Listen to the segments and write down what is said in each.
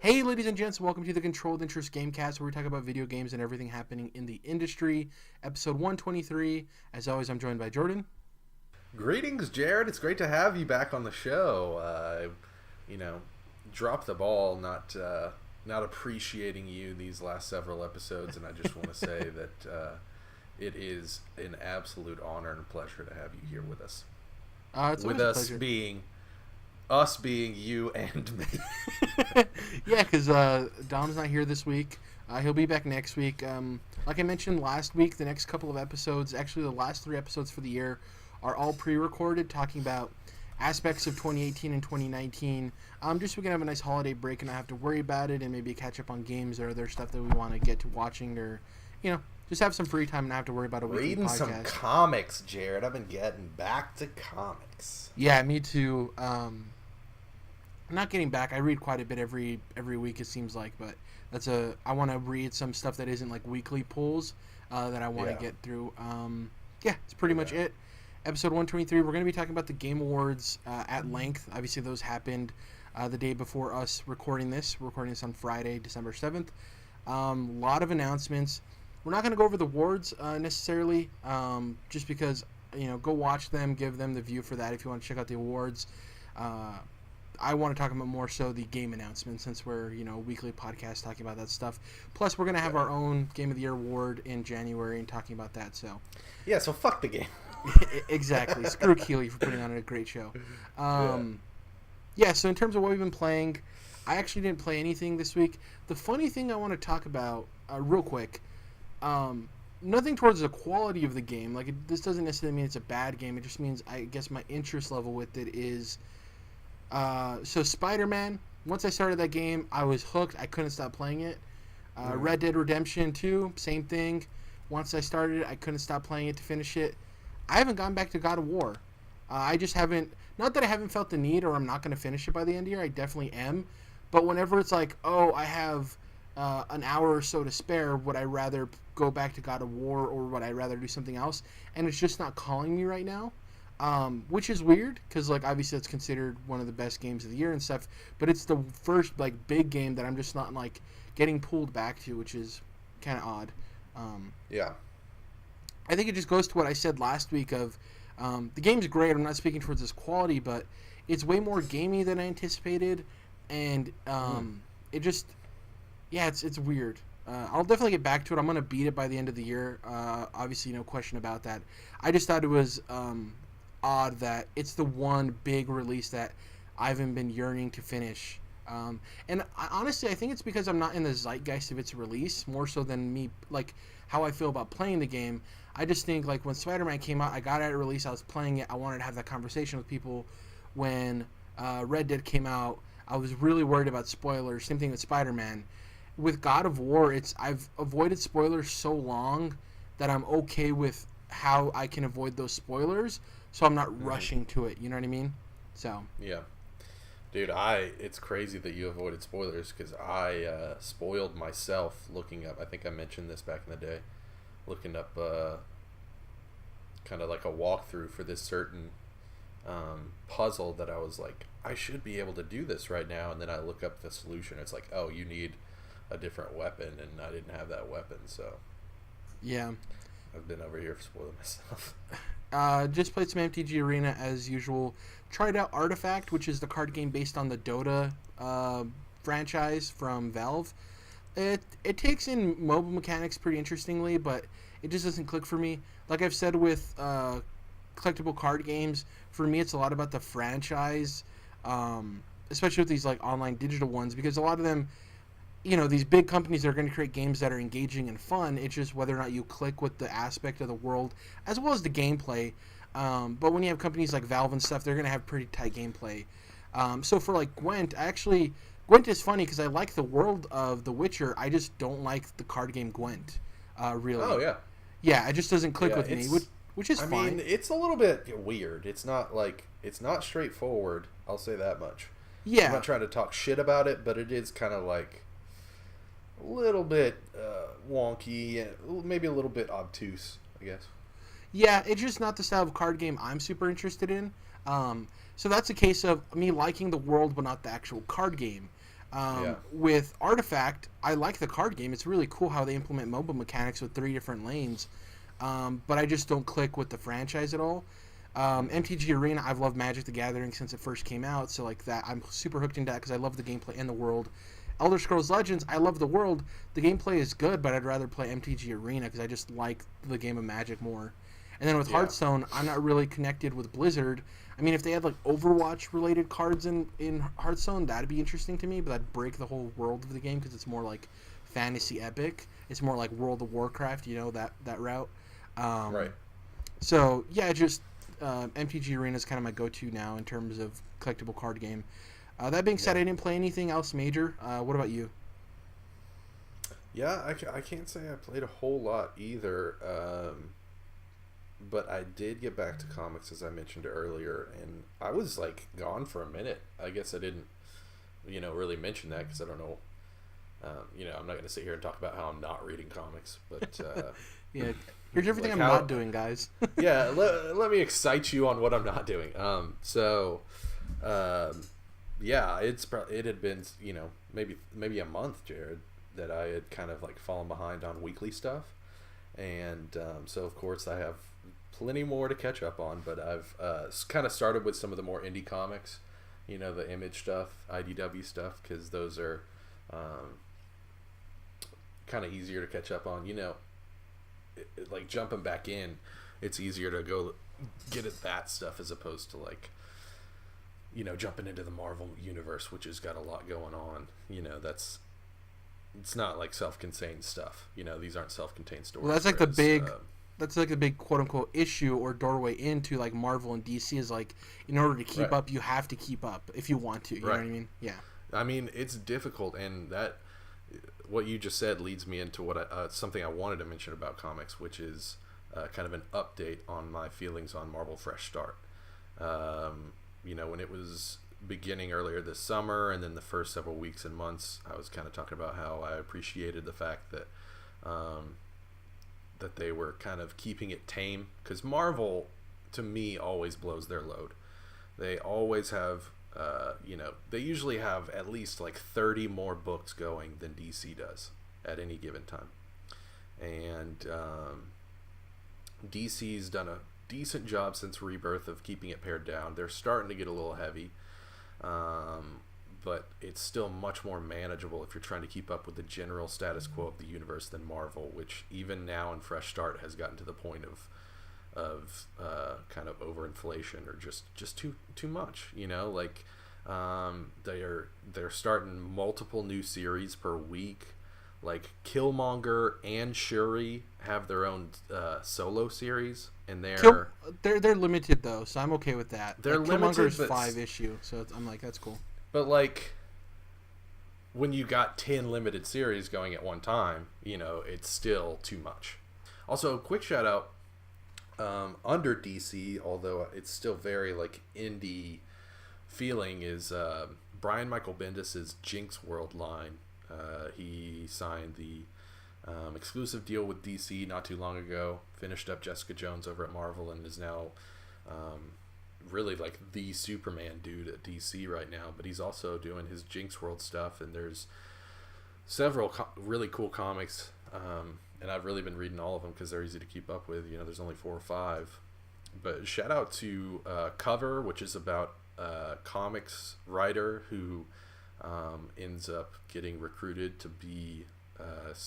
Hey, ladies and gents, welcome to the Controlled Interest Gamecast, where we talk about video games and everything happening in the industry. Episode 123. As always, I'm joined by Jordan. Greetings, Jared. It's great to have you back on the show. Dropped the ball, not appreciating you these last several episodes, and I just want to say that it is an absolute honor and pleasure to have you here with us. It's with us being you and me. Yeah, because Dom's not here this week. He'll be back next week. Like I mentioned last week, the next couple of episodes, actually the last 3 episodes for the year, are all pre-recorded, talking about aspects of 2018 and 2019. Just so we can have a nice holiday break and not have to worry about it, and maybe catch up on games or other stuff that we want to get to watching, or, just have some free time and not have to worry about a weekly Reading podcast. some comics, Jared. I've been getting back to comics. Yeah, me too. I'm not getting back. I read quite a bit every week, it seems like, but I want to read some stuff that isn't like weekly pulls that I want to get through. It's pretty much it. Episode 123, we're going to be talking about the Game Awards at length. Obviously, those happened the day before us recording this. We're recording this on Friday, December 7th. A lot of announcements. We're not going to go over the awards necessarily, just because, go watch them, give them the view for that if you want to check out the awards. I want to talk about more so the game announcements, since we're, a weekly podcast talking about that stuff. Plus, we're going to have our own Game of the Year award in January and talking about that, so. Yeah, so fuck the game. Exactly. Screw Keighley for putting on a great show. So in terms of what we've been playing, I actually didn't play anything this week. The funny thing I want to talk about real quick, nothing towards the quality of the game. This doesn't necessarily mean it's a bad game. It just means, I guess, my interest level with it is... So Spider-Man, once I started that game, I was hooked. I couldn't stop playing it. Red Dead Redemption 2, same thing. Once I started it, I couldn't stop playing it to finish it. I haven't gone back to God of War. I just haven't, not that I haven't felt the need or I'm not going to finish it by the end of the year. I definitely am. But whenever it's like, I have an hour or so to spare, would I rather go back to God of War or would I rather do something else? And it's just not calling me right now. Which is weird, because obviously it's considered one of the best games of the year and stuff, but it's the first big game that I'm just not getting pulled back to, which is kind of odd. I think it just goes to what I said last week of the game's great. I'm not speaking towards its quality, but it's way more gamey than I anticipated, and it just it's weird. I'll definitely get back to it. I'm gonna beat it by the end of the year. Obviously, no question about that. I just thought it was odd that it's the one big release that I've been yearning to finish. And honestly, I think it's because I'm not in the zeitgeist of its release, more so than me, how I feel about playing the game. I just think, when Spider-Man came out, I got it at release, I was playing it, I wanted to have that conversation with people. When Red Dead came out, I was really worried about spoilers. Same thing with Spider-Man. With God of War, I've avoided spoilers so long that I'm okay with how I can avoid those spoilers, so I'm not rushing to it, you know what I mean? So. Yeah. Dude, it's crazy that you avoided spoilers, because I spoiled myself looking up, I think I mentioned this back in the day, looking up kind of like a walkthrough for this certain puzzle that I was like, I should be able to do this right now, and then I look up the solution, it's like, oh, you need a different weapon, and I didn't have that weapon, so. Yeah. I've been over here spoiling myself. Just played some MTG Arena as usual. Tried out Artifact, which is the card game based on the Dota franchise from Valve. It takes in mobile mechanics pretty interestingly, but it just doesn't click for me. Like I've said with collectible card games, for me it's a lot about the franchise, especially with these online digital ones, because a lot of them, these big companies are going to create games that are engaging and fun. It's just whether or not you click with the aspect of the world as well as the gameplay. But when you have companies like Valve and stuff, they're going to have pretty tight gameplay. So for Gwent, Gwent is funny because I like the world of The Witcher. I just don't like the card game Gwent, really. Oh, yeah. Yeah, it just doesn't click with me, which is fine. I mean, it's a little bit weird. It's not it's not straightforward. I'll say that much. Yeah. I'm not trying to talk shit about it, but it is kind of a little bit wonky, maybe a little bit obtuse, I guess. Yeah, it's just not the style of card game I'm super interested in. So that's a case of me liking the world but not the actual card game. Yeah. With Artifact, I like the card game. It's really cool how they implement mobile mechanics with 3 different lanes. But I just don't click with the franchise at all. MTG Arena, I've loved Magic the Gathering since it first came out, so like that, I'm super hooked into that because I love the gameplay and the world. Elder Scrolls Legends, I love the world. The gameplay is good, but I'd rather play MTG Arena because I just like the game of Magic more. And then with Hearthstone, I'm not really connected with Blizzard. I mean, if they had like Overwatch-related cards in Hearthstone, that'd be interesting to me, but that'd break the whole world of the game because it's more like fantasy epic. It's more like World of Warcraft, that route. Right. So, yeah, just MTG Arena is kind of my go-to now in terms of collectible card game. That being said, I didn't play anything else major. What about you? Yeah, I can't say I played a whole lot either, but I did get back to comics, as I mentioned earlier, and I was, like, gone for a minute. I guess I didn't, really mention that because I don't know. I'm not going to sit here and talk about how I'm not reading comics, but... yeah, here's everything I'm not doing, guys. Yeah, let me excite you on what I'm not doing. Yeah, it had been, maybe a month, Jared, that I had kind of like fallen behind on weekly stuff, and so of course I have plenty more to catch up on. But I've kind of started with some of the more indie comics, the Image stuff, IDW stuff, because those are kind of easier to catch up on. Like jumping back in, it's easier to go get at that stuff as opposed to like. Jumping into the Marvel universe, which has got a lot going on. It's not like self-contained stuff. These aren't self-contained stories. Well, that's like the big quote-unquote issue or doorway into like Marvel and DC is like, in order to keep up, you have to keep up if you want to. You know what I mean? Yeah. I mean, it's difficult, and that what you just said leads me into something I wanted to mention about comics, which is kind of an update on my feelings on Marvel Fresh Start. When it was beginning earlier this summer and then the first several weeks and months, I was kind of talking about how I appreciated the fact that that they were kind of keeping it tame, because Marvel, to me, always blows their load. They always have, they usually have at least like 30 more books going than DC does at any given time. And DC's done a decent job since Rebirth of keeping it pared down. They're starting to get a little heavy, but it's still much more manageable if you're trying to keep up with the general status quo of the universe than Marvel, which even now in Fresh Start has gotten to the point of kind of overinflation or just too much. They're starting multiple new series per week. Like Killmonger and Shuri have their own solo series, and they're limited though, so I'm okay with that. They're like, limited, Killmonger's 5 issue, so I'm like, that's cool. But like, when you got 10 limited series going at one time, it's still too much. Also, quick shout out under DC, although it's still very like indie feeling, is Brian Michael Bendis' Jinx World line. He signed the exclusive deal with DC not too long ago, finished up Jessica Jones over at Marvel, and is now really like the Superman dude at DC right now. But he's also doing his Jinx World stuff, and there's several really cool comics, and I've really been reading all of them because they're easy to keep up with. There's only 4 or 5. But shout out to Cover, which is about a comics writer who ends up getting recruited to be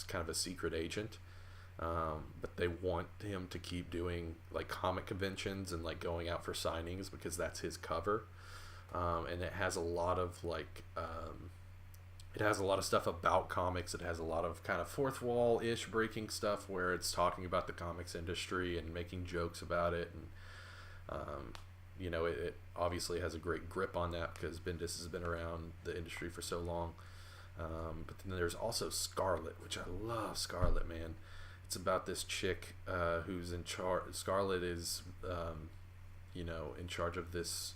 kind of a secret agent, but they want him to keep doing like comic conventions and like going out for signings because that's his cover, and it has a lot of like it has a lot of stuff about comics. It has a lot of kind of fourth wall ish breaking stuff where it's talking about the comics industry and making jokes about it, and it obviously has a great grip on that because Bendis has been around the industry for so long. But then there's also Scarlet, which I love. Scarlet, man. It's about this chick who's in charge. Scarlet is, in charge of this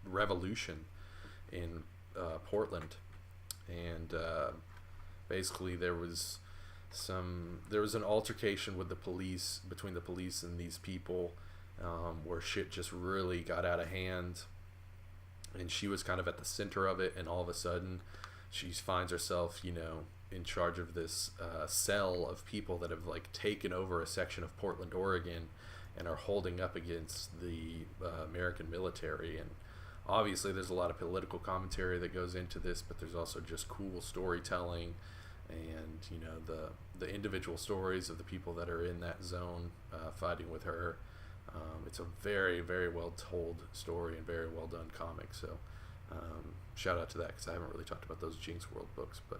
revolution in Portland, and basically there was an altercation with the police, between the police and these people. Where shit just really got out of hand, and she was kind of at the center of it, and all of a sudden she finds herself, in charge of this cell of people that have like taken over a section of Portland, Oregon, and are holding up against the American military. And obviously there's a lot of political commentary that goes into this, but there's also just cool storytelling, and the individual stories of the people that are in that zone fighting with her. It's a very, very well told story and very well done comic. So shout out to that, because I haven't really talked about those Jinx World books, but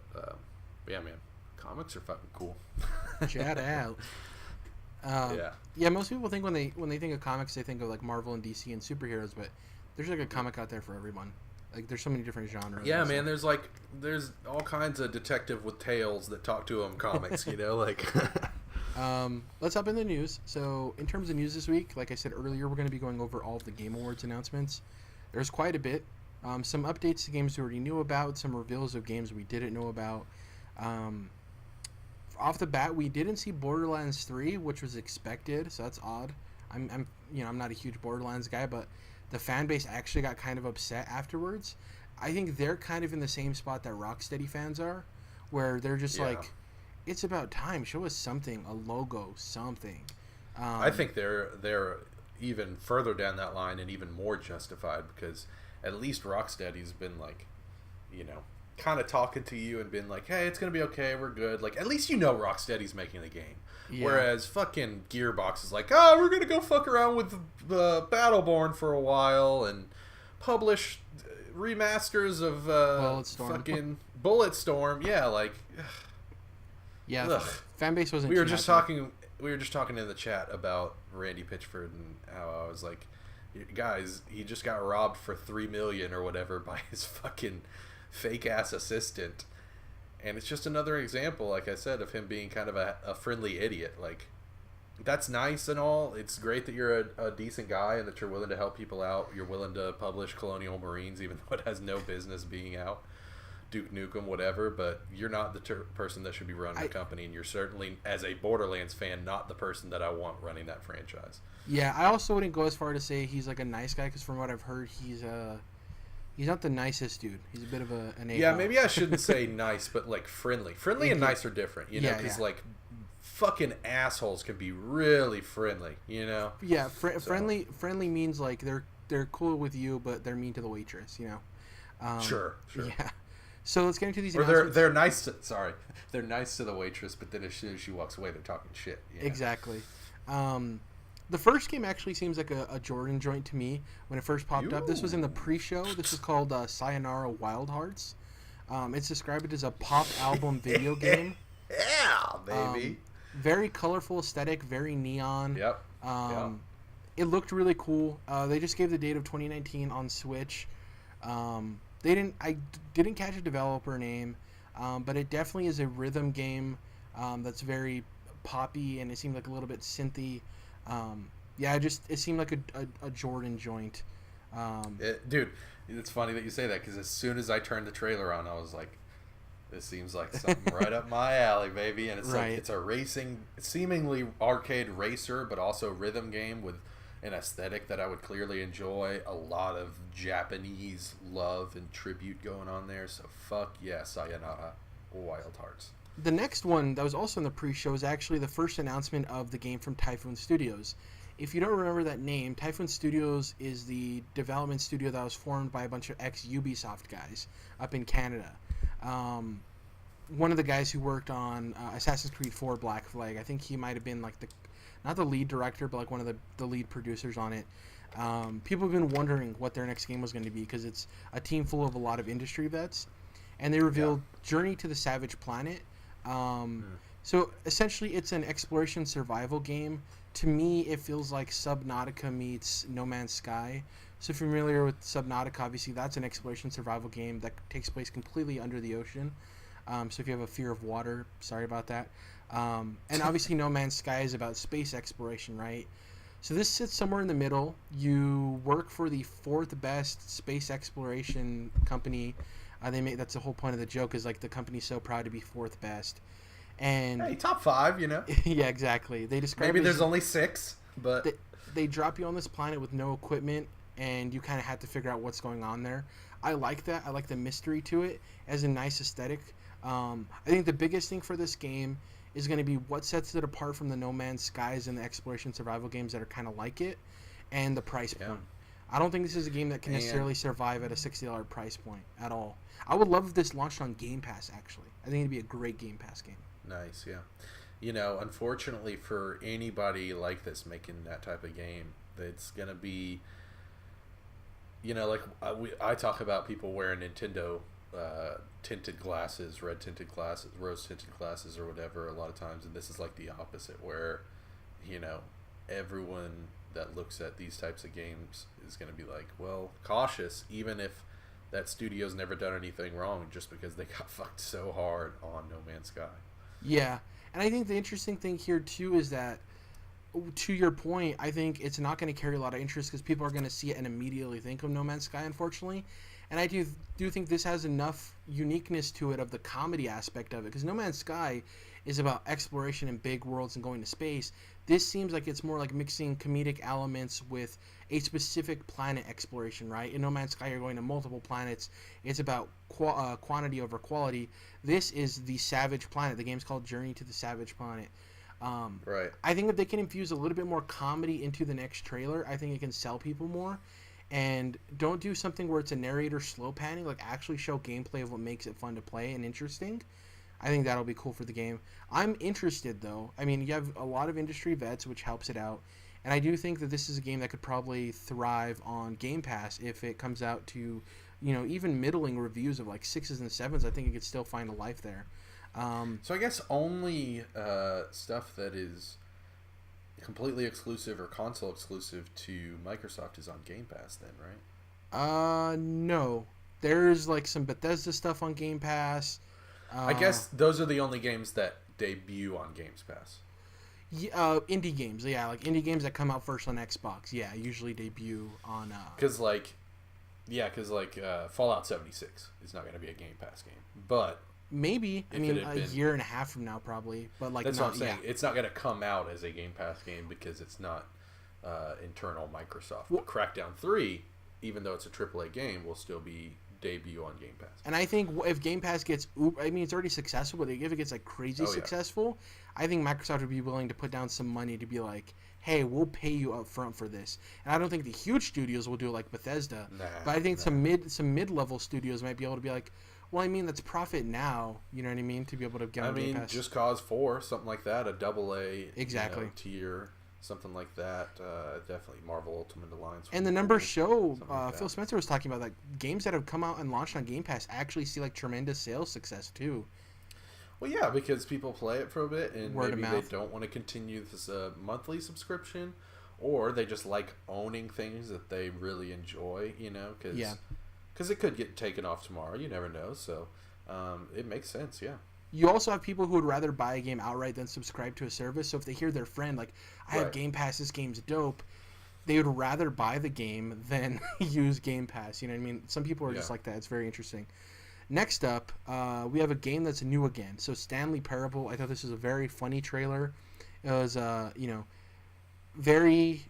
yeah, man, comics are fucking cool. Shout out. Yeah, most people think when they think of comics, they think of like Marvel and DC and superheroes, but there's like a comic out there for everyone. Like there's so many different genres. Yeah, man, there's all kinds of detective with tails that talk to them comics, like. Let's hop in the news. So in terms of news this week, like I said earlier, we're going to be going over all of the Game Awards announcements. There's quite a bit. Some updates to games we already knew about, some reveals of games we didn't know about. Off the bat, we didn't see Borderlands 3, which was expected, so that's odd. I'm not a huge Borderlands guy, but the fan base actually got kind of upset afterwards. I think they're kind of in the same spot that Rocksteady fans are, where they're just like, it's about time. Show us something, a logo, something. I think they're even further down that line and even more justified, because at least Rocksteady's been like, kind of talking to you and been like, hey, it's gonna be okay, we're good. Like, at least Rocksteady's making the game. Yeah. Whereas fucking Gearbox is like, oh, we're gonna go fuck around with Battleborn for a while and publish remasters of fucking Bulletstorm. Yeah, like. Yeah, ugh. Fan base wasn't. We were just talking in the chat about Randy Pitchford and how I was like, guys, he just got robbed for $3 million or whatever by his fucking fake ass assistant, and it's just another example, like I said, of him being kind of a friendly idiot. Like, that's nice and all. It's great that you're a decent guy and that you're willing to help people out. You're willing to publish Colonial Marines, even though it has no business being out. Duke Nukem, whatever, but you're not the person that should be running the company, and you're certainly, as a Borderlands fan, not the person that I want running that franchise. Yeah, I also wouldn't go as far to say he's like a nice guy, because from what I've heard, he's not the nicest dude. He's a bit of an a-hole. Yeah, maybe I shouldn't say nice, but like friendly. Friendly and nice are different, because like fucking assholes can be really friendly, Yeah, friendly means like they're cool with you, but they're mean to the waitress, Sure. Yeah. So let's get into these. Or they're nice. They're nice to the waitress, but then as soon as she walks away, they're talking shit. Exactly. The first game actually seems like a Jordan joint to me when it first popped up. This was in the pre-show. This is called Sayonara Wild Hearts. It's described as a pop album video game. Yeah, baby. Very colorful aesthetic, very neon. Yep. It looked really cool. They just gave the date of 2019 on Switch. I didn't catch a developer name, but it definitely is a rhythm game that's very poppy, and it seemed like a little bit synthy. It seemed like a Jordan joint. Dude, it's funny that you say that, because as soon as I turned the trailer on, I was like, this seems like something right up my alley, baby. And it's like, it's a racing, seemingly arcade racer, but also rhythm game with an aesthetic that I would clearly enjoy. A lot of Japanese love and tribute going on there. So fuck yeah, Sayonara Wild Hearts. The next one that was also in the pre-show is actually the first announcement of the game from Typhoon Studios. If you don't remember that name, Typhoon Studios is the development studio that was formed by a bunch of ex-Ubisoft guys up in Canada. One of the guys who worked on Assassin's Creed 4 Black Flag, I think he might have been like not the lead director, but like one of the lead producers on it. People have been wondering what their next game was going to be, because it's a team full of a lot of industry vets. And they revealed Journey to the Savage Planet. So essentially it's an exploration survival game. To me, it feels like Subnautica meets No Man's Sky. So if you're familiar with Subnautica, obviously that's an exploration survival game that takes place completely under the ocean. So if you have a fear of water, sorry about that. And obviously No Man's Sky is about space exploration, right? So this sits somewhere in the middle. You work for the fourth best space exploration company. That's the whole point of the joke, is like the company's so proud to be fourth best. And hey, top 5, Yeah, exactly. They describe maybe there's only 6, but they drop you on this planet with no equipment, and you kind of have to figure out what's going on there. I like that. I like the mystery to it as a nice aesthetic. I think the biggest thing for this game is going to be what sets it apart from the No Man's Skies and the exploration survival games that are kind of like it, and the price point. I don't think this is a game that can necessarily survive at a $60 price point at all. I would love if this launched on Game Pass, actually. I think it'd be a great Game Pass game. Nice, yeah. You know, unfortunately for anybody like this making that type of game, it's going to be, you know, like I talk about people wearing Nintendo tinted glasses, red tinted glasses, rose tinted glasses or whatever a lot of times, and this is like the opposite where, you know, everyone that looks at these types of games is going to be like, well, cautious, even if that studio's never done anything wrong, just because they got fucked so hard on No Man's Sky. Yeah, and I think the interesting thing here too is that, to your point, I think it's not going to carry a lot of interest because people are going to see it and immediately think of No Man's Sky, unfortunately. And I do think this has enough uniqueness to it of the comedy aspect of it, because No Man's Sky is about exploration in big worlds and going to space. This seems like it's more like mixing comedic elements with a specific planet exploration, right? In No Man's Sky, you're going to multiple planets. It's about quantity over quality. This is the Savage Planet. The game's called Journey to the Savage Planet. Right. I think if they can infuse a little bit more comedy into the next trailer, I think it can sell people more. And don't do something where it's a narrator slow panning. Like, actually show gameplay of what makes it fun to play and interesting. I think that'll be cool for the game. I'm interested, though. I mean, you have a lot of industry vets, which helps it out. And I do think that this is a game that could probably thrive on Game Pass if it comes out to, you know, even middling reviews of like 6s and 7s. I think it could still find a life there. So I guess only stuff that is completely exclusive or console exclusive to Microsoft is on Game Pass then, right? No. There's like some Bethesda stuff on Game Pass. I guess those are the only games that debut on Game Pass. Indie games, yeah, like indie games that come out first on Xbox, yeah, usually debut on. Because Fallout 76 is not going to be a Game Pass game, but maybe a year and a half from now, probably. But like that's what I'm saying. Yeah. It's not going to come out as a Game Pass game because it's not internal Microsoft. Well, Crackdown 3, even though it's a AAA game, will still be debut on Game Pass. And I think if Game Pass gets, it's already successful, but if it gets like crazy successful, I think Microsoft would be willing to put down some money to be like, hey, we'll pay you up front for this. And I don't think the huge studios will do it like Bethesda, but I think some mid-level studios might be able to be like, well, I mean, that's profit now, you know what I mean, to be able to get on Game Pass. Just Cause 4, something like that, a AA exactly tier, something like that. Definitely Marvel Ultimate Alliance. And the numbers show, Phil Spencer was talking about, like, games that have come out and launched on Game Pass actually see, like, tremendous sales success, too. Well, yeah, because people play it for a bit, and Word maybe of they mouth. don't want to continue this monthly subscription, or they just like owning things that they really enjoy, you know, because it could get taken off tomorrow. You never know, so it makes sense, yeah. You also have people who would rather buy a game outright than subscribe to a service. So if they hear their friend, like, I have Game Pass, this game's dope, they would rather buy the game than use Game Pass. You know what I mean? Some people are just like that. It's very interesting. Next up, we have a game that's new again. So Stanley Parable, I thought this was a very funny trailer. It was, very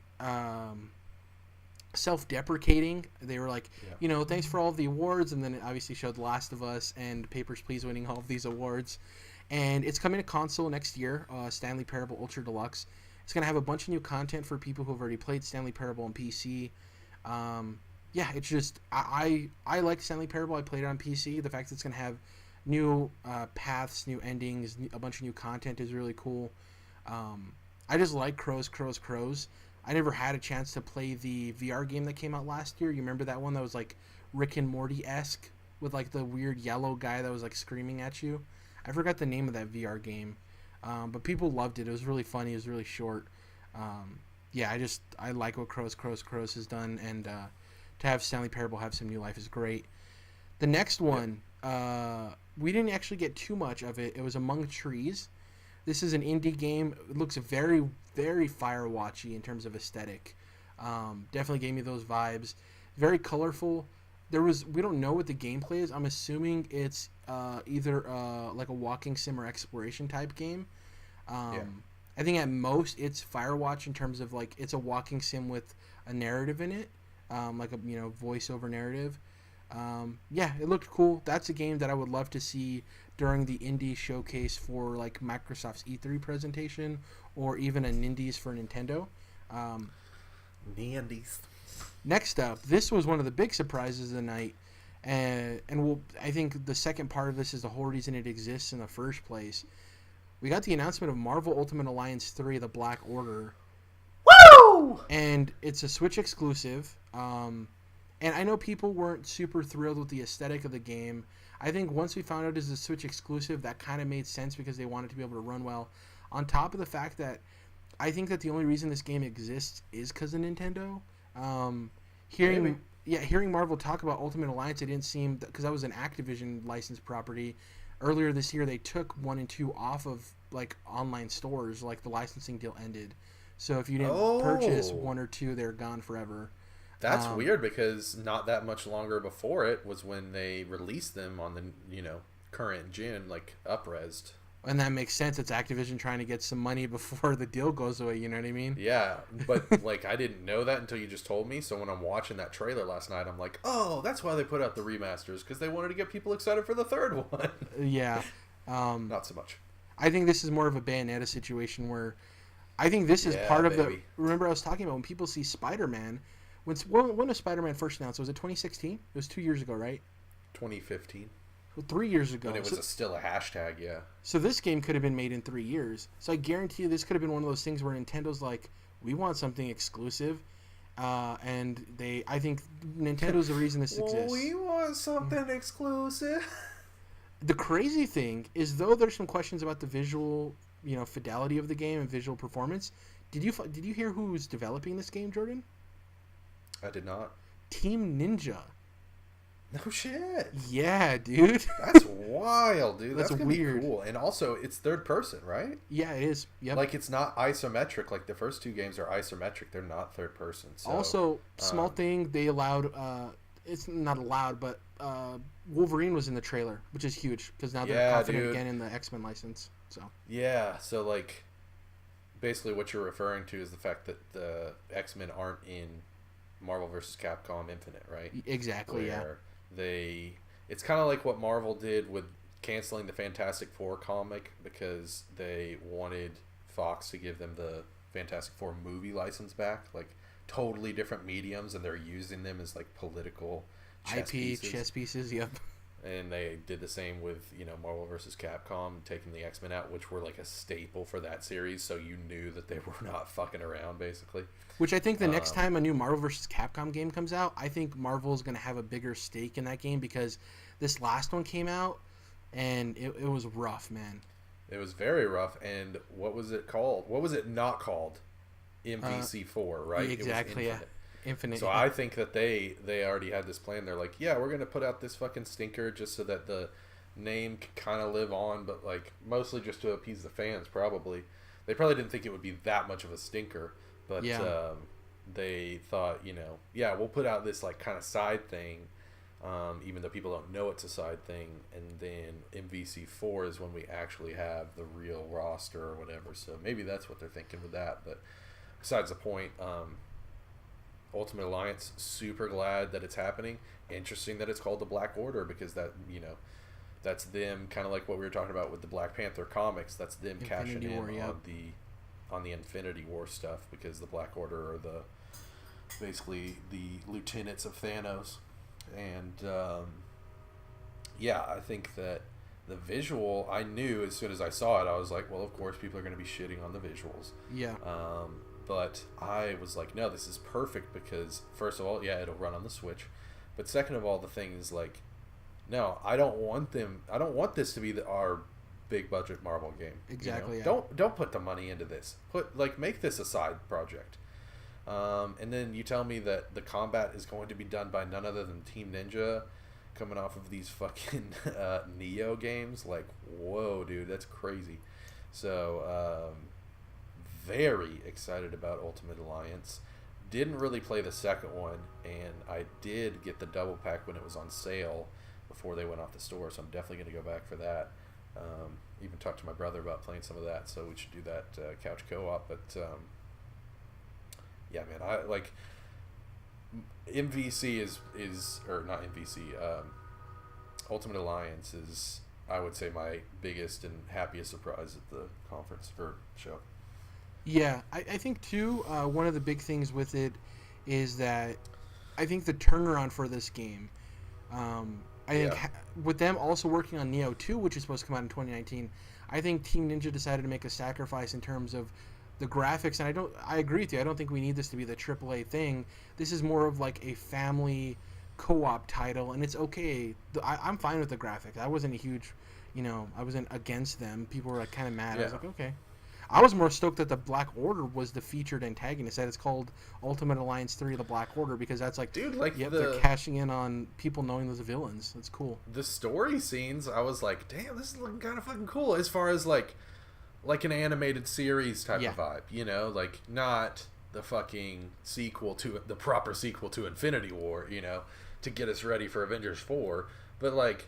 self-deprecating. They were like, thanks for all of the awards, and then it obviously showed The Last of Us and Papers, Please winning all of these awards. And it's coming to console next year, Stanley Parable Ultra Deluxe. It's going to have a bunch of new content for people who have already played Stanley Parable on PC. It's just, I like Stanley Parable. I played it on PC. The fact that it's going to have new paths, new endings, a bunch of new content is really cool. I just like Crows. I never had a chance to play the VR game that came out last year. You remember that one that was like Rick and Morty-esque with like the weird yellow guy that was like screaming at you? I forgot the name of that VR game. But people loved it. It was really funny. It was really short. I like what Crows has done, and to have Stanley Parable have some new life is great. The next one, we didn't actually get too much of it. It was Among Trees. This is an indie game. It looks very, very Firewatchy in terms of aesthetic. Definitely gave me those vibes. Very colorful. We don't know what the gameplay is. I'm assuming it's either like a walking sim or exploration type game. I think at most it's Firewatch in terms of like it's a walking sim with a narrative in it. like a voiceover narrative. Yeah, it looked cool. That's a game that I would love to see during the indie showcase for like Microsoft's E3 presentation, or even an indies for Nintendo. Um, Nandies. Next up, this was one of the big surprises of the night, and I think the second part of this is the whole reason it exists in the first place. We got the announcement of Marvel Ultimate Alliance 3: The Black Order. Woo! And it's a Switch exclusive. And I know people weren't super thrilled with the aesthetic of the game. I think once we found out it's a Switch exclusive, that kind of made sense because they wanted to be able to run well. On top of the fact that I think that the only reason this game exists is because of Nintendo. Hearing Marvel talk about Ultimate Alliance, it didn't seem, because that was an Activision licensed property. Earlier this year, they took 1 and 2 off of like online stores, like the licensing deal ended. So if you didn't purchase 1 or 2, they're gone forever. That's weird because not that much longer before it was when they released them on the current gen, like up-resed. And that makes sense. It's Activision trying to get some money before the deal goes away. You know what I mean? Yeah, but like I didn't know that until you just told me. So when I'm watching that trailer last night, I'm like, oh, that's why they put out the remasters, because they wanted to get people excited for the third one. Yeah. Not so much. I think this is more of a Bayonetta situation where I think this is part of the. Remember, I was talking about when people see Spider-Man. When was Spider-Man first announced? Was it 2016? It was 2 years ago, right? 2015. Well, 3 years ago. When it was still a hashtag, yeah. So this game could have been made in 3 years. So I guarantee you this could have been one of those things where Nintendo's like, we want something exclusive. And I think Nintendo's the reason this exists. We want something exclusive. The crazy thing is, though there's some questions about the visual, fidelity of the game and visual performance, did you hear who's developing this game, Jordan? I did not. Team Ninja. No shit. Yeah, dude. That's wild, dude. That's gonna weird. Be cool. And also, it's third person, right? Yeah, it is. Yep. Like, it's not isometric. Like, the first 2 games are isometric. They're not third person. So, also, small thing, they allowed, it's not allowed, but Wolverine was in the trailer, which is huge, because now they're confident again in the X-Men license. So yeah, so, like, basically what you're referring to is the fact that the X-Men aren't in Marvel vs. Capcom Infinite, right? Exactly, Where it's kind of like what Marvel did with canceling the Fantastic Four comic because they wanted Fox to give them the Fantastic Four movie license back, like totally different mediums, and they're using them as like political chess pieces. Yep. And they did the same with Marvel vs. Capcom, taking the X-Men out, which were like a staple for that series, so you knew that they were not fucking around, basically. Which I think the next time a new Marvel vs. Capcom game comes out, I think Marvel's going to have a bigger stake in that game, because this last one came out, and it was rough, man. It was very rough, and what was it called? What was it not called? MVC4, right? Exactly, yeah. Infinite. So I think that they already had this plan. They're like, yeah, we're going to put out this fucking stinker just so that the name can kind of live on, but like mostly just to appease the fans, probably. They probably didn't think it would be that much of a stinker, but they thought, yeah, we'll put out this like kind of side thing, even though people don't know it's a side thing, and then MVC4 is when we actually have the real roster or whatever. So maybe that's what they're thinking with that, but besides the point. Ultimate Alliance, super glad that it's happening. Interesting that it's called the Black Order, because that that's them, kind of like what we were talking about with the Black Panther comics. That's them cashing in on the Infinity War stuff, because the Black Order are basically the lieutenants of Thanos. And I think that the visual, I knew as soon as I saw it, I was like, well, of course people are going to be shitting on the visuals. Yeah. But I was like, no, this is perfect, because first of all, yeah, it'll run on the Switch. But second of all, the thing is like, no, I don't want this to be our big budget Marvel game. Exactly. Yeah. Don't put the money into this. Make this a side project. And then you tell me that the combat is going to be done by none other than Team Ninja, coming off of these fucking Neo games. Like, whoa, dude, that's crazy. So, very excited about Ultimate Alliance. Didn't really play the second one, and I did get the double pack when it was on sale before they went off the store, so I'm definitely going to go back for that. Even talked to my brother about playing some of that, so we should do that couch co-op. But yeah, man, I like MVC is or not MVC. Ultimate Alliance is, I would say, my biggest and happiest surprise at the conference or show. Yeah, I think too. One of the big things with it is that I think the turnaround for this game. I think with them also working on Neo 2, which is supposed to come out in 2019, I think Team Ninja decided to make a sacrifice in terms of the graphics. And I agree with you. I don't think we need this to be the AAA thing. This is more of like a family co-op title, and it's okay. I'm fine with the graphics. I wasn't a huge, I wasn't against them. People were like kind of mad. I was like, okay. I was more stoked that the Black Order was the featured antagonist. That it's called Ultimate Alliance 3: The Black Order, because that's like, dude, like they're cashing in on people knowing those villains. That's cool. The story scenes, I was like, damn, this is looking kind of fucking cool. As far as like an animated series type of vibe, like not the fucking the proper sequel to Infinity War, to get us ready for Avengers 4, but like,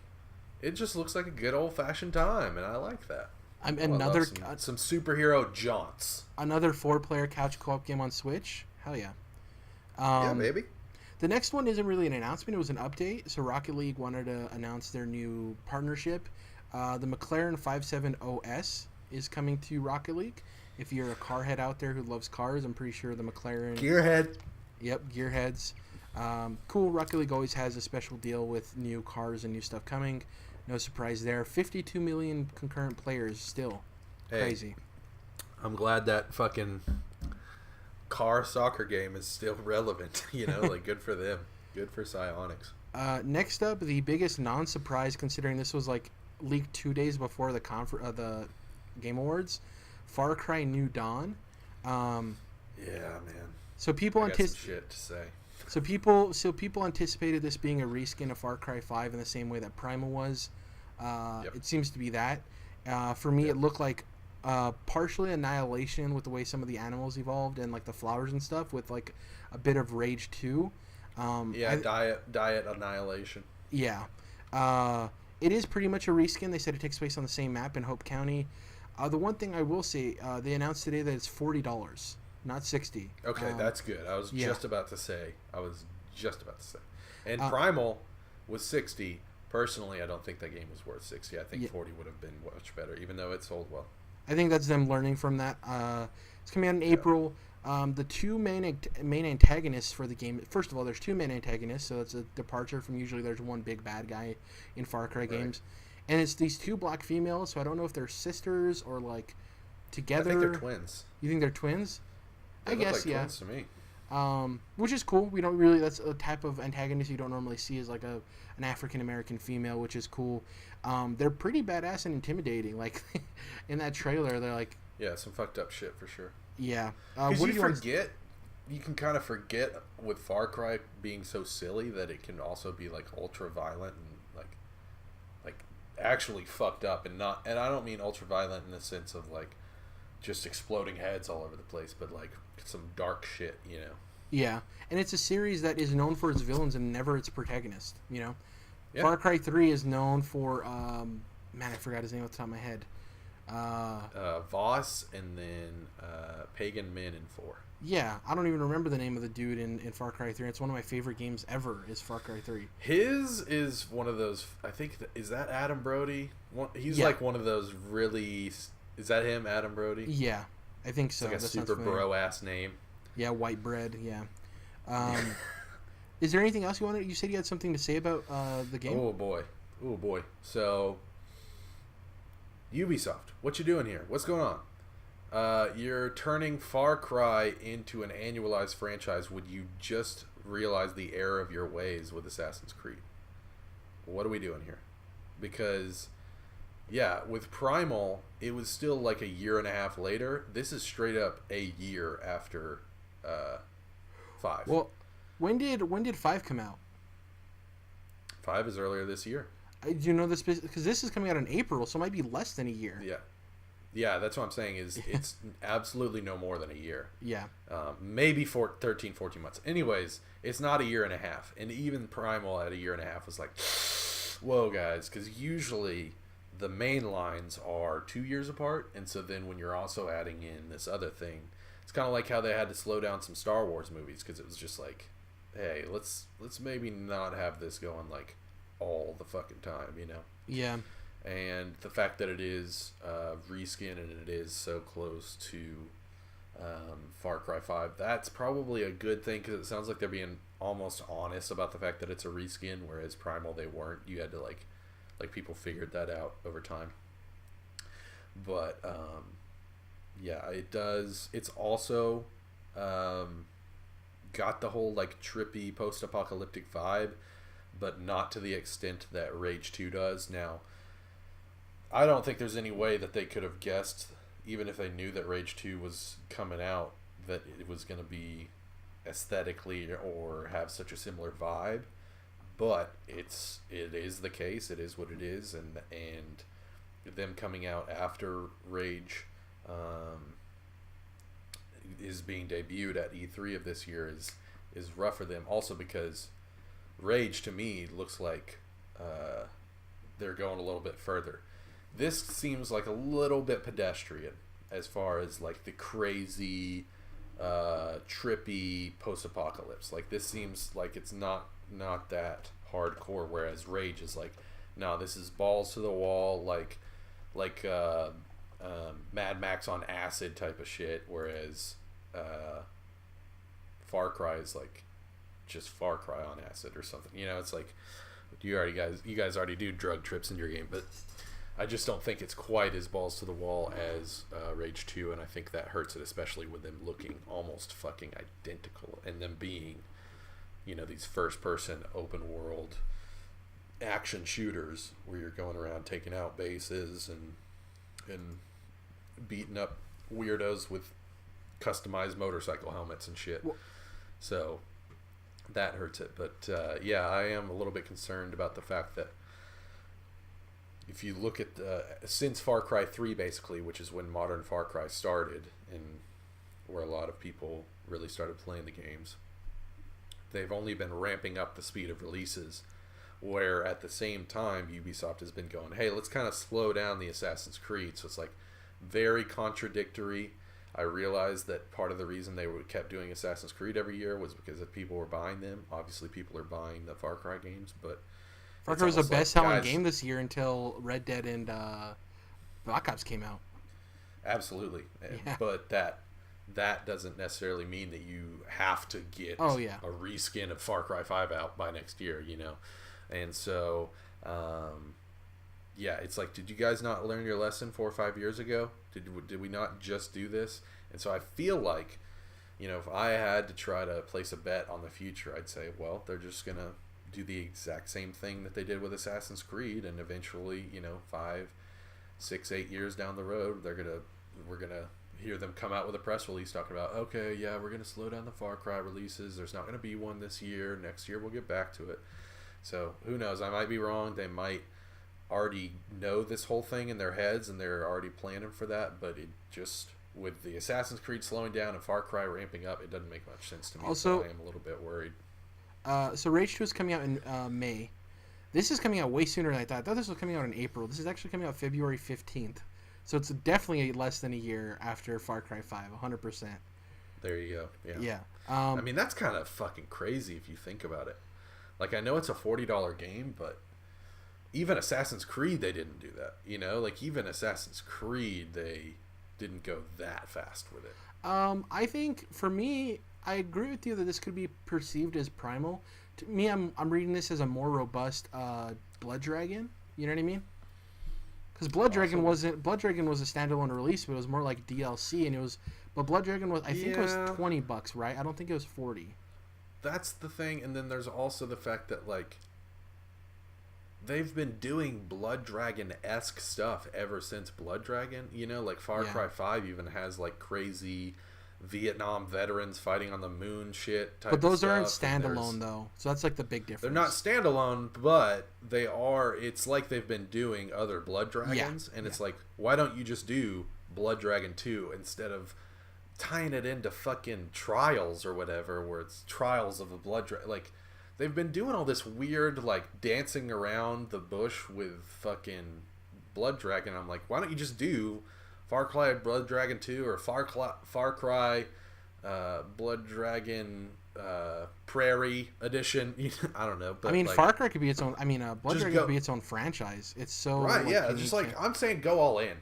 it just looks like a good old fashioned time, and I like that. Some superhero jaunts. Another 4-player couch co-op game on Switch. Hell yeah. Yeah, maybe. The next one isn't really an announcement. It was an update. So Rocket League wanted to announce their new partnership. The McLaren 57OS is coming to Rocket League. If you're a car head out there who loves cars, I'm pretty sure the McLaren... Gearhead. Yep, Gearheads. Cool. Rocket League always has a special deal with new cars and new stuff coming. No surprise there. 52 million concurrent players still. Crazy. I'm glad that fucking car soccer game is still relevant. Like, good for them. Good for Psyonix. Next up, the biggest non-surprise, considering this was like leaked 2 days before the Game Awards, Far Cry New Dawn. Yeah, man. So people shit to say. So people anticipated this being a reskin of Far Cry 5 in the same way that Primal was. It seems to be that. For me, it looked like partially Annihilation with the way some of the animals evolved and like the flowers and stuff, with like a bit of Rage 2. Diet Annihilation. Yeah. It is pretty much a reskin. They said it takes place on the same map in Hope County. The one thing I will say, they announced today that it's $40. Not 60. Okay, that's good. I was just about to say. And Primal was 60. Personally, I don't think that game was worth 60. I think 40 would have been much better, even though it sold well. I think that's them learning from that. It's coming out in April. The two main antagonists for the game. First of all, there's two main antagonists, so it's a departure from usually there's one big bad guy in Far Cry games, and it's these two black females. So I don't know if they're sisters or like together. I think they're twins. You think they're twins? They look like twins to me. Which is cool. We don't really. That's a type of antagonist you don't normally see, is like an African American female, which is cool. They're pretty badass and intimidating. Like in that trailer, they're like some fucked up shit for sure. Yeah. What do you forget? You can kind of forget with Far Cry being so silly that it can also be like ultra violent and like actually fucked up, and I don't mean ultra violent in the sense of like just exploding heads all over the place, but like some dark shit, Yeah, and it's a series that is known for its villains and never its protagonist, Yeah. Far Cry 3 is known for, I forgot his name off the top of my head. Voss, and then Pagan Min in 4. Yeah, I don't even remember the name of the dude in Far Cry 3. It's one of my favorite games ever, is Far Cry 3. His is one of those, I think, is that Adam Brody? He's like one of those really... Is that him, Adam Brody? Yeah, I think so. It's like a super bro-ass name. Yeah, white bread, yeah. Is there anything else you wanted? You said you had something to say about the game? Oh, boy. So, Ubisoft, what you doing here? What's going on? You're turning Far Cry into an annualized franchise when you just realize the error of your ways with Assassin's Creed. What are we doing here? Because... yeah, with Primal, it was still like a year and a half later. This is straight up a year after 5. Well, when did 5 come out? 5 is earlier this year. Do you know this? Because this is coming out in April, so it might be less than a year. Yeah, that's what I'm saying is it's absolutely no more than a year. Yeah. Maybe 13, 14 months. Anyways, it's not a year and a half. And even Primal at a year and a half was like, whoa, guys, because usually... the main lines are 2 years apart, and so then when you're also adding in this other thing, it's kind of like how they had to slow down some Star Wars movies because it was just like hey, let's maybe not have this going like all the fucking time, you know? Yeah. And the fact that it is reskin and it is so close to Far Cry 5, that's probably a good thing, because it sounds like they're being almost honest about the fact that it's a reskin, whereas Primal they weren't. You had to like people figured that out over time. But yeah, it does. It's also got the whole like trippy post-apocalyptic vibe, but not to the extent that Rage 2 does. Now, I don't think there's any way that they could have guessed, even if they knew that Rage 2 was coming out, that it was going to be aesthetically or have such a similar vibe. But it is the case. It is what it is, and them coming out after Rage is being debuted at E3 of this year is rough for them. Also because Rage to me looks like they're going a little bit further. This seems like a little bit pedestrian as far as like the crazy, trippy post-apocalypse. Like this seems like it's not that hardcore. Whereas Rage is like, no, this is balls to the wall, like Mad Max on acid type of shit. Whereas Far Cry is like just Far Cry on acid or something. You know, it's like you guys already do drug trips in your game, but I just don't think it's quite as balls to the wall as Rage 2, and I think that hurts it, especially with them looking almost fucking identical, and them being, you know, these first-person open-world action shooters where you're going around taking out bases and beating up weirdos with customized motorcycle helmets and shit. So that hurts it. But yeah, I am a little bit concerned about the fact that if you look at since Far Cry 3, basically, which is when modern Far Cry started and where a lot of people really started playing the games, they've only been ramping up the speed of releases, where at the same time Ubisoft has been going, hey, let's kind of slow down the Assassin's Creed. So it's like very contradictory. I realized that part of the reason they kept doing Assassin's Creed every year was because if people were buying them. Obviously people are buying the Far Cry games, but Far Cry was the best-selling game this year until Red Dead and Black Ops came out. Absolutely. Yeah. But that doesn't necessarily mean that you have to get a reskin of Far Cry 5 out by next year, you know? And so, yeah, it's like, did you guys not learn your lesson 4 or 5 years ago? Did we not just do this? And so I feel like, you know, if I had to try to place a bet on the future, I'd say, well, they're just going to do the exact same thing that they did with Assassin's Creed, and eventually, you know, 5, 6, 8 years down the road, we're gonna hear them come out with a press release talking about, okay, yeah, we're gonna slow down the Far Cry releases. There's not gonna be one this year. Next year we'll get back to it. So who knows? I might be wrong. They might already know this whole thing in their heads and they're already planning for that. But it just, with the Assassin's Creed slowing down and Far Cry ramping up, it doesn't make much sense to me. Also, so I am a little bit worried. So Rage 2 is coming out in May. This is coming out way sooner than I thought. I thought this was coming out in April. This is actually coming out February 15th. So it's definitely less than a year after Far Cry 5, 100%. There you go. Yeah. Yeah. I mean, that's kind of fucking crazy if you think about it. Like, I know it's a $40 game, but even Assassin's Creed, they didn't do that. You know? Like, even Assassin's Creed, they didn't go that fast with it. I think, for me, I agree with you that this could be perceived as Primal. To me, I'm reading this as a more robust Blood Dragon. You know what I mean? Because Blood Dragon was a standalone release, but it was more like DLC, and it was. But Blood Dragon was, I think it was $20, right? I don't think it was $40. That's the thing, and then there's also the fact that like they've been doing Blood Dragon-esque stuff ever since Blood Dragon. You know, like Far Cry 5 even has like crazy Vietnam veterans fighting on the moon shit type. But those of aren't standalone though, so that's like the big difference. They're not standalone, but they are. It's like they've been doing other Blood Dragons, and it's like, why don't you just do Blood Dragon 2 instead of tying it into fucking Trials or whatever, where it's Trials of a Blood Dragon? Like, they've been doing all this weird like dancing around the bush with fucking Blood Dragon. I'm like, why don't you just do Far Cry Blood Dragon 2 or Far Cry Blood Dragon Prairie Edition. I don't know. But I mean, like, Far Cry could be its own. I mean, Blood Dragon could be its own franchise. It's so right. like, Yeah, just like I'm saying, go all in.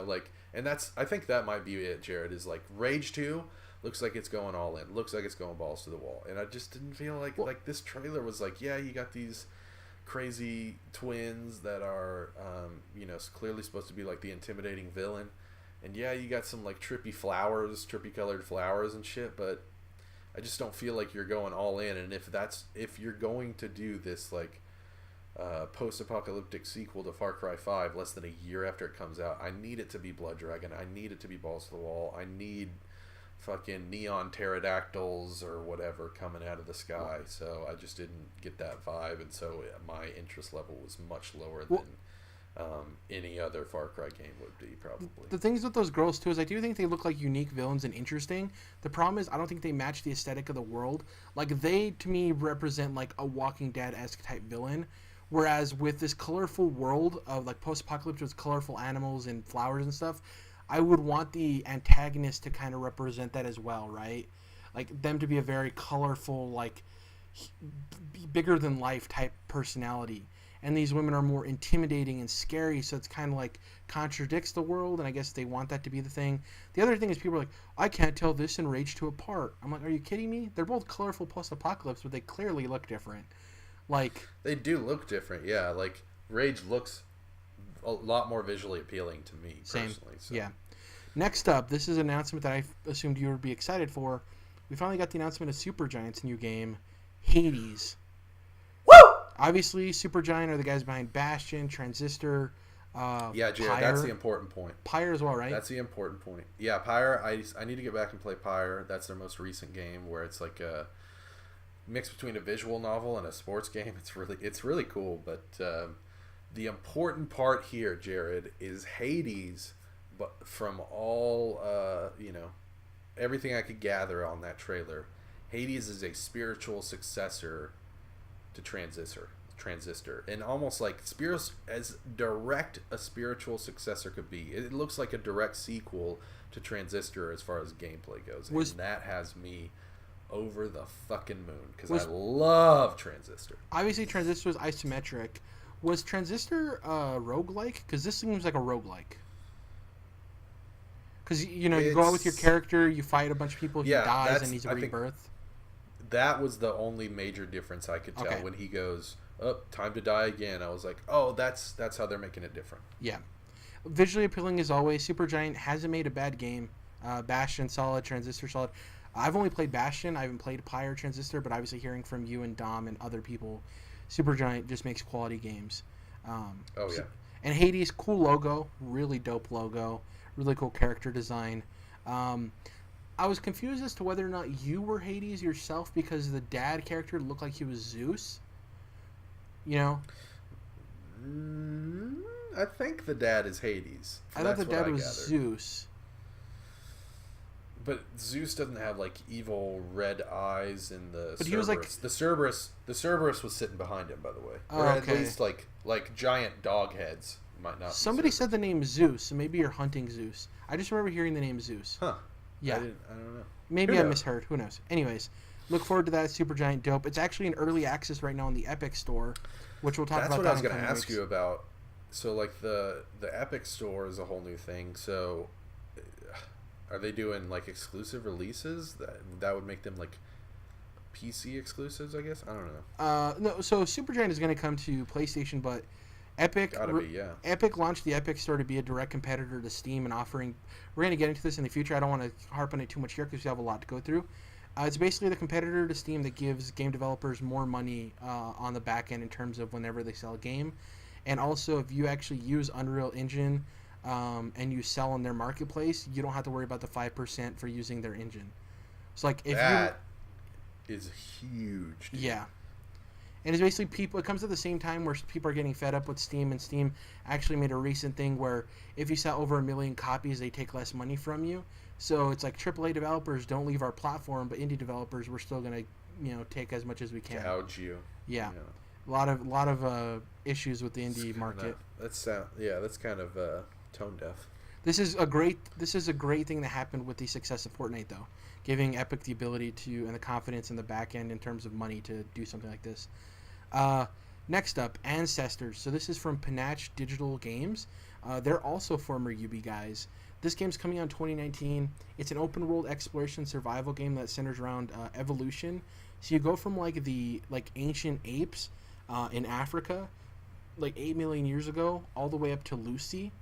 Like, and I think that might be it. Jared is like Rage 2 looks like it's going all in. Looks like it's going balls to the wall. And I just didn't feel like this trailer was like, yeah, you got these crazy twins that are clearly supposed to be like the intimidating villain, and yeah, you got some like trippy colored flowers and shit, but I just don't feel like you're going all in. And if you're going to do this like post-apocalyptic sequel to Far Cry 5 less than a year after it comes out, I need it to be Blood Dragon. I need it to be balls to the wall. I need fucking neon pterodactyls or whatever coming out of the sky. So I just didn't get that vibe, and so my interest level was much lower than any other Far Cry game would be, probably. The things with those girls too is I do think they look like unique villains and interesting. The problem is I don't think they match the aesthetic of the world. Like, they to me represent like a Walking Dead-esque type villain, whereas with this colorful world of like post-apocalypse with colorful animals and flowers and stuff, I would want the antagonist to kind of represent that as well, right? Like, them to be a very colorful, like, bigger than life type personality. And these women are more intimidating and scary, so it's kind of like contradicts the world, and I guess they want that to be the thing. The other thing is people are like, I can't tell this and Rage 2 apart. I'm like, are you kidding me? They're both colorful post-apocalypse, but they clearly look different. Like, they do look different, yeah. Like, Rage looks a lot more visually appealing to me, personally. So. Yeah. Next up, this is an announcement that I assumed you would be excited for. We finally got the announcement of Supergiant's new game, Hades. Woo! Obviously, Supergiant are the guys behind Bastion, Transistor, yeah, Jared, Pyre. that's the important point. Pyre as well, right? That's the important point. Yeah, Pyre, I need to get back and play Pyre. That's their most recent game, where it's like a mix between a visual novel and a sports game. It's really cool, but the important part here, Jared, is Hades. But from all everything I could gather on that trailer, Hades is a spiritual successor to Transistor, and almost like as direct a spiritual successor could be. It looks like a direct sequel to Transistor as far as gameplay goes, and that has me over the fucking moon because I love Transistor. Obviously, Transistor was isometric. Was Transistor roguelike? Because this seems like a roguelike. Because, you go out with your character, you fight a bunch of people, he dies, and he's a rebirth. That was the only major difference I could tell when he goes, time to die again. I was like, oh, that's how they're making it different. Yeah. Visually appealing as always. Supergiant hasn't made a bad game. Bastion, solid. Transistor, solid. I've only played Bastion. I haven't played Pyre Transistor, but obviously hearing from you and Dom and other people, Supergiant just makes quality games. And Hades, cool logo. Really dope logo. Really cool character design. I was confused as to whether or not you were Hades yourself because the dad character looked like he was Zeus. I think the dad is Hades. I thought the dad was Zeus. But Zeus doesn't have like evil red eyes in the but Cerberus. He was like the Cerberus was sitting behind him, by the way. Oh, or at okay. least like giant dog heads might not. Somebody said the name Zeus, so maybe you're hunting Zeus. I just remember hearing the name Zeus. Huh. Yeah. I don't know. Maybe I misheard. Who knows? Anyways, look forward to that. Supergiant dope. It's actually in early access right now on the Epic Store, which we'll talk about. That's what I was going to ask you about. So, like, the Epic Store is a whole new thing. So, are they doing, like, exclusive releases? That would make them, like, PC exclusives, I guess? I don't know. No, so Supergiant is going to come to PlayStation, but Epic launched the Epic Store to be a direct competitor to Steam and offering. We're going to get into this in the future. I don't want to harp on it too much here because we have a lot to go through. It's basically the competitor to Steam that gives game developers more money on the back end in terms of whenever they sell a game. And also, if you actually use Unreal Engine and you sell on their marketplace, you don't have to worry about the 5% for using their engine. So, like, if that is huge. Dude. Yeah. And it's basically people. It comes at the same time where people are getting fed up with Steam, and Steam actually made a recent thing where if you sell over 1 million copies, they take less money from you. So it's like AAA developers don't leave our platform, but indie developers we're still gonna take as much as we can. Gouge you. Yeah. A lot of issues with the indie market. That's kind of tone deaf. This is a great thing that happened with the success of Fortnite, though, giving Epic the ability to and the confidence in the back end in terms of money to do something like this. Next up, Ancestors. So this is from Panache Digital Games. They're also former UB guys. This game's coming out in 2019. It's an open world exploration survival game that centers around evolution. So you go from the ancient apes in Africa, like 8 million years ago, all the way up to Lucy,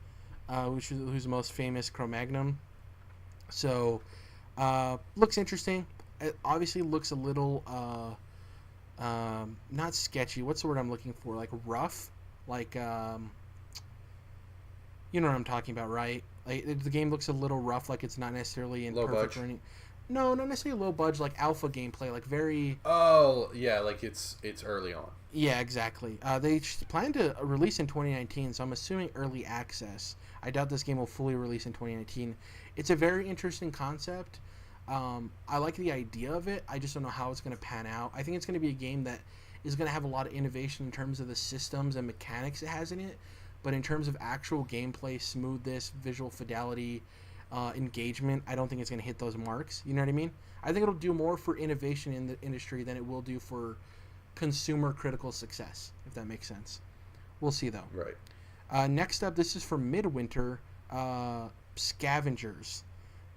who's the most famous Cro-Magnon. So looks interesting. It obviously looks a little not sketchy. What's the word I'm looking for? Like rough, like you know what I'm talking about, right? Like the game looks a little rough, like it's not necessarily in low perfect budge. running. No, not necessarily low budge, like alpha gameplay, like very. Oh yeah, like it's early on. Yeah, exactly. They plan to release in 2019, so I'm assuming early access. I doubt this game will fully release in 2019. It's a very interesting concept. I like the idea of it. I just don't know how it's going to pan out. I think it's going to be a game that is going to have a lot of innovation in terms of the systems and mechanics it has in it. But in terms of actual gameplay, smoothness, visual fidelity, engagement, I don't think it's going to hit those marks. You know what I mean? I think it'll do more for innovation in the industry than it will do for consumer critical success, if that makes sense. We'll see, though. Right. Next up, this is from Midwinter, Scavengers.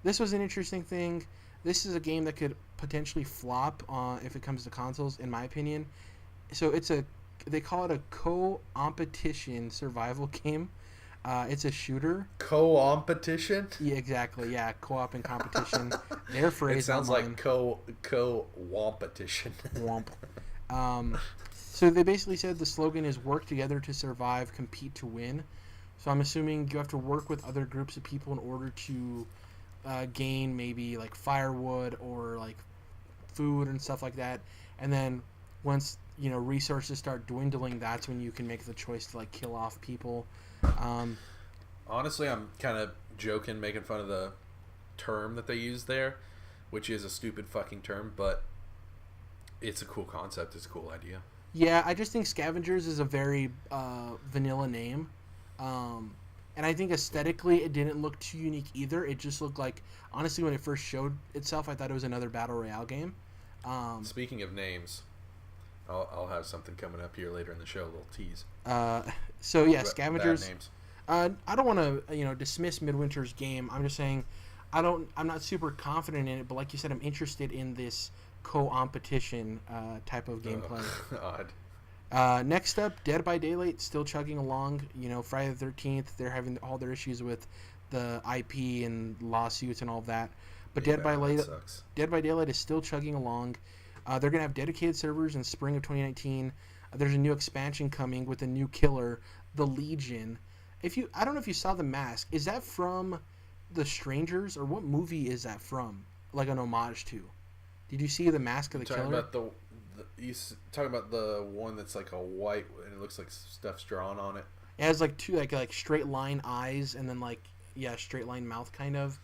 This was an interesting thing. This is a game that could potentially flop if it comes to consoles, in my opinion. So they call it a co-competition survival game. It's a shooter. Co-competition? Yeah, exactly. Yeah, co-op and competition. Their phrase. It sounds online. like co-competition. Womp. So they basically said the slogan is "Work together to survive, compete to win." So I'm assuming you have to work with other groups of people in order to gain maybe like firewood or like food and stuff like that. And then once resources start dwindling, that's when you can make the choice to like kill off people. Honestly, I'm kind of joking, making fun of the term that they use there, which is a stupid fucking term, but it's a cool concept. It's a cool idea. Yeah, I just think Scavengers is a very vanilla name. And I think aesthetically it didn't look too unique either. It just looked like, honestly, when it first showed itself, I thought it was another Battle Royale game. Speaking of names, I'll have something coming up here later in the show, a little tease. So yeah, Scavengers. Bad names. I don't want to dismiss Midwinter's game. I'm just saying I'm not super confident in it, but like you said, I'm interested in this co-competition type of gameplay. Odd. Next up, Dead by Daylight, still chugging along. Friday the 13th, they're having all their issues with the IP and lawsuits and all of that. But Dead by Daylight is still chugging along. They're going to have dedicated servers in spring of 2019. There's a new expansion coming with a new killer, the Legion. I don't know if you saw the mask. Is that from The Strangers, or what movie is that from? Like an homage to? Did you see the mask of the killer? You talking about the one that's like a white and it looks like stuff's drawn on it? It has like two like straight line eyes and then straight line mouth kind of.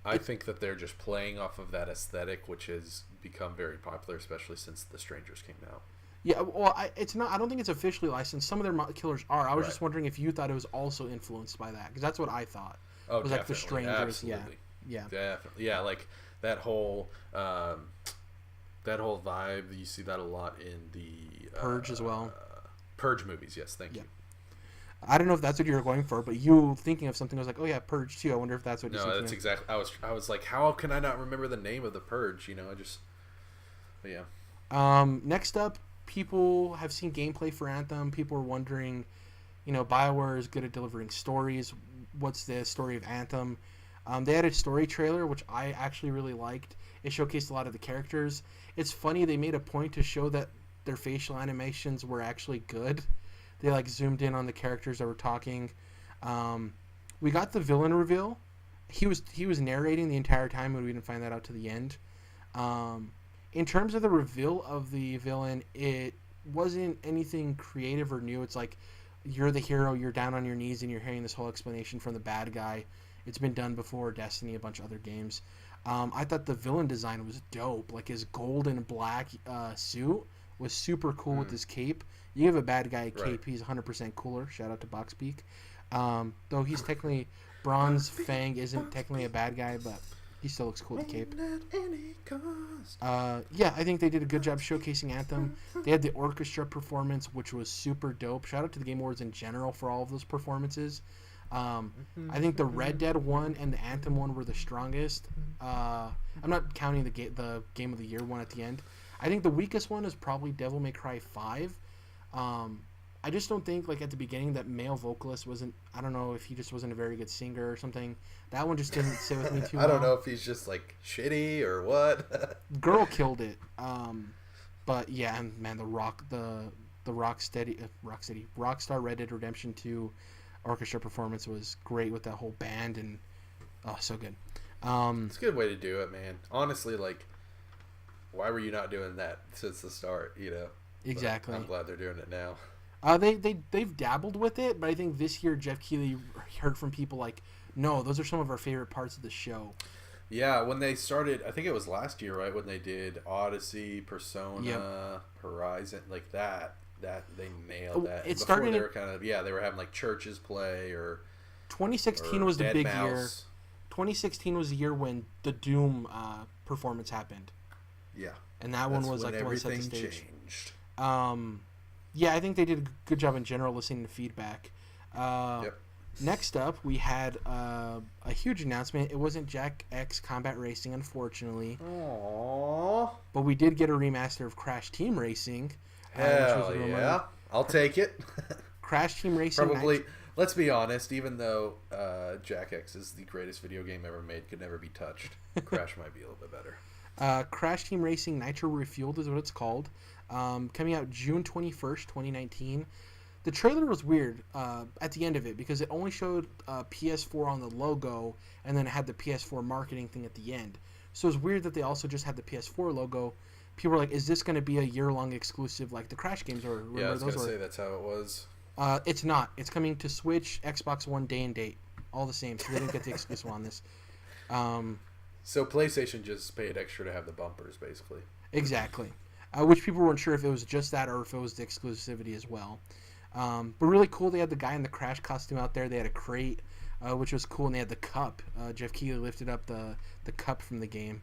I think that they're just playing off of that aesthetic, which has become very popular, especially since The Strangers came out. Yeah, well, it's not. I don't think it's officially licensed. Some of their killers are. I was just wondering if you thought it was also influenced by that, because that's what I thought. Oh, was definitely. Like The Strangers. Absolutely. Yeah. Definitely. Yeah, like that whole vibe. You see that a lot in the Purge as well. Purge movies. Yes, thank you. I don't know if that's what you were going for, but you thinking of something, I was like, oh yeah, Purge too. I wonder if that's what you're thinking. No, that's exactly. I was like, how can I not remember the name of the Purge? But yeah. Next up, people have seen gameplay for Anthem. People are wondering, BioWare is good at delivering stories. What's the story of Anthem? They had a story trailer, which I actually really liked. It showcased a lot of the characters. It's funny, they made a point to show that their facial animations were actually good. They zoomed in on the characters that were talking. We got the villain reveal. He was narrating the entire time, and we didn't find that out to the end. In terms of the reveal of the villain, it wasn't anything creative or new. It's like you're the hero, you're down on your knees, and you're hearing this whole explanation from the bad guy. It's been done before, Destiny, a bunch of other games. I thought the villain design was dope. Like his gold and black suit was super cool with his cape. You give a bad guy a cape, he's 100% cooler. Shout out to Boxpeak. Though he's technically Bronze Fang isn't technically a bad guy, but he still looks cool with the cape. Yeah, I think they did a good job showcasing Anthem. They had the orchestra performance, which was super dope. Shout out to the Game Awards in general for all of those performances. I think the Red Dead one and the Anthem one were the strongest. I'm not counting the Game of the Year one at the end. I think the weakest one is probably Devil May Cry 5. I just don't think, like, at the beginning that male vocalist wasn't... I don't know if he just wasn't a very good singer or something. That one just didn't sit with me too well. I don't know if he's just, like, shitty or what. Girl killed it. But, yeah, and, man, the Rockstar Red Dead Redemption 2 orchestra performance was great with that whole band, and, oh, so good. It's a good way to do it, man. Honestly, like, why were you not doing that since the start, you know? Exactly. But I'm glad they're doing it now. They've dabbled with it, but I think this year Geoff Keighley heard from people like, no, those are some of our favorite parts of the show. Yeah, when they started, I think it was last year, right? When they did Odyssey, Persona, Horizon, like that they nailed that. It before started. They were kind of they were having like churches play or. 2016 or was the Dead big Mouse. year. 2016 was the year when the Doom performance happened. Yeah, and that one was like the one that set the stage. Changed. Yeah, I think they did a good job in general listening to feedback. Yep. Next up, we had a huge announcement. It wasn't Jack X Combat Racing, unfortunately. Aww. But we did get a remaster of Crash Team Racing. Hell yeah. I'll take it. Crash Team Racing. Probably, let's be honest, even though Jack X is the greatest video game ever made, could never be touched, Crash might be a little bit better. Crash Team Racing Nitro Refueled is what it's called. Coming out June 21st, 2019. The trailer was weird at the end of it because it only showed PS4 on the logo and then it had the PS4 marketing thing at the end. So it was weird that they also just had the PS4 logo. People were like, is this going to be a year-long exclusive like the Crash games? Or yeah, I was going to say that's how it was. It's not. It's coming to Switch, Xbox One day and date. All the same, so they didn't get the exclusive on this. So PlayStation just paid extra to have the bumpers, basically. Exactly. Which people weren't sure if it was just that or if it was the exclusivity as well. But really cool. They had the guy in the Crash costume out there. They had a crate, which was cool, and they had the cup. Geoff Keighley lifted up the cup from the game.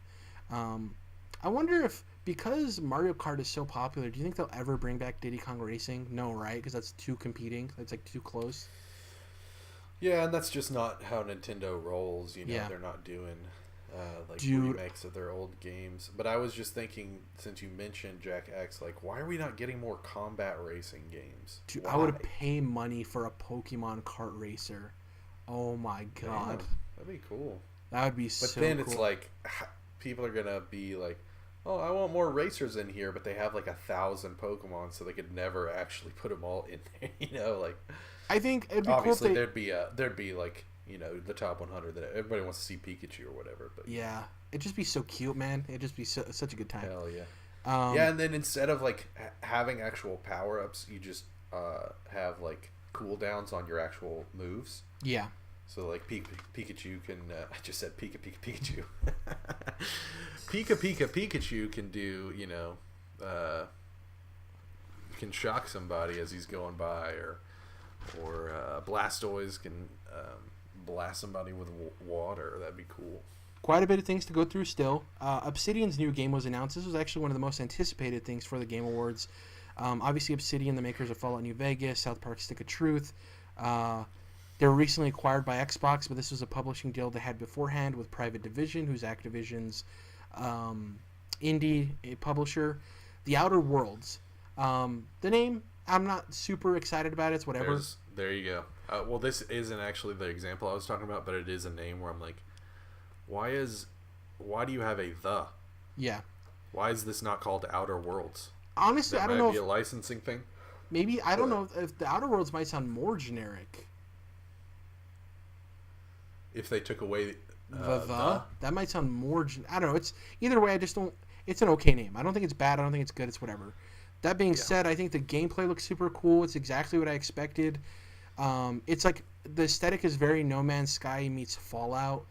I wonder if, because Mario Kart is so popular, do you think they'll ever bring back Diddy Kong Racing? No, right? Because that's too competing. That's like too close. Yeah, and that's just not how Nintendo rolls. You know, Yeah. they're not doing like Dude. remakes of their old games. But I was just thinking, since you mentioned Jack X, like, why are we not getting more combat racing games? Dude, Why? I would pay money for a Pokemon kart racer. Oh my god. Damn, that'd be cool. That would be so But then cool. it's like, people are gonna be like, oh, I want more racers in here, but they have like 1,000 Pokemon, so they could never actually put them all in there. You know, like, I think it'd be obviously cool if there'd be like, you know, the top 100 that everybody wants to see Pikachu or whatever. But yeah, it'd just be so cute, man. It'd just be such a good time. hell yeah. Yeah, And then instead of like having actual power ups, you just have like cooldowns on your actual moves. yeah. So like Pikachu can I just said Pikachu. Pikachu can do, you know, can shock somebody as he's going by, or Blastoise can blast somebody with water. That'd be cool. Quite a bit of things to go through still. Obsidian's new game was announced. This was actually one of the most anticipated things for the Game Awards. Obviously, Obsidian, the makers of Fallout New Vegas, South Park Stick of Truth. They were recently acquired by Xbox, but this was a publishing deal they had beforehand with Private Division, who's Activision's indie publisher. The Outer Worlds. The name, I'm not super excited about it. It's whatever. There you go. Well, this isn't actually the example I was talking about, but it is a name where I'm like, why do you have a the? Yeah. Why is this not called Outer Worlds? Honestly, That I don't might know be if a licensing thing. maybe I don't know if the Outer Worlds might sound more generic. If they took away That might sound more. I don't know. It's either way. I just don't. It's an okay name. I don't think it's bad. I don't think it's good. It's whatever. That being said, I think the gameplay looks super cool. It's exactly what I expected. It's like the aesthetic is very No Man's Sky meets Fallout,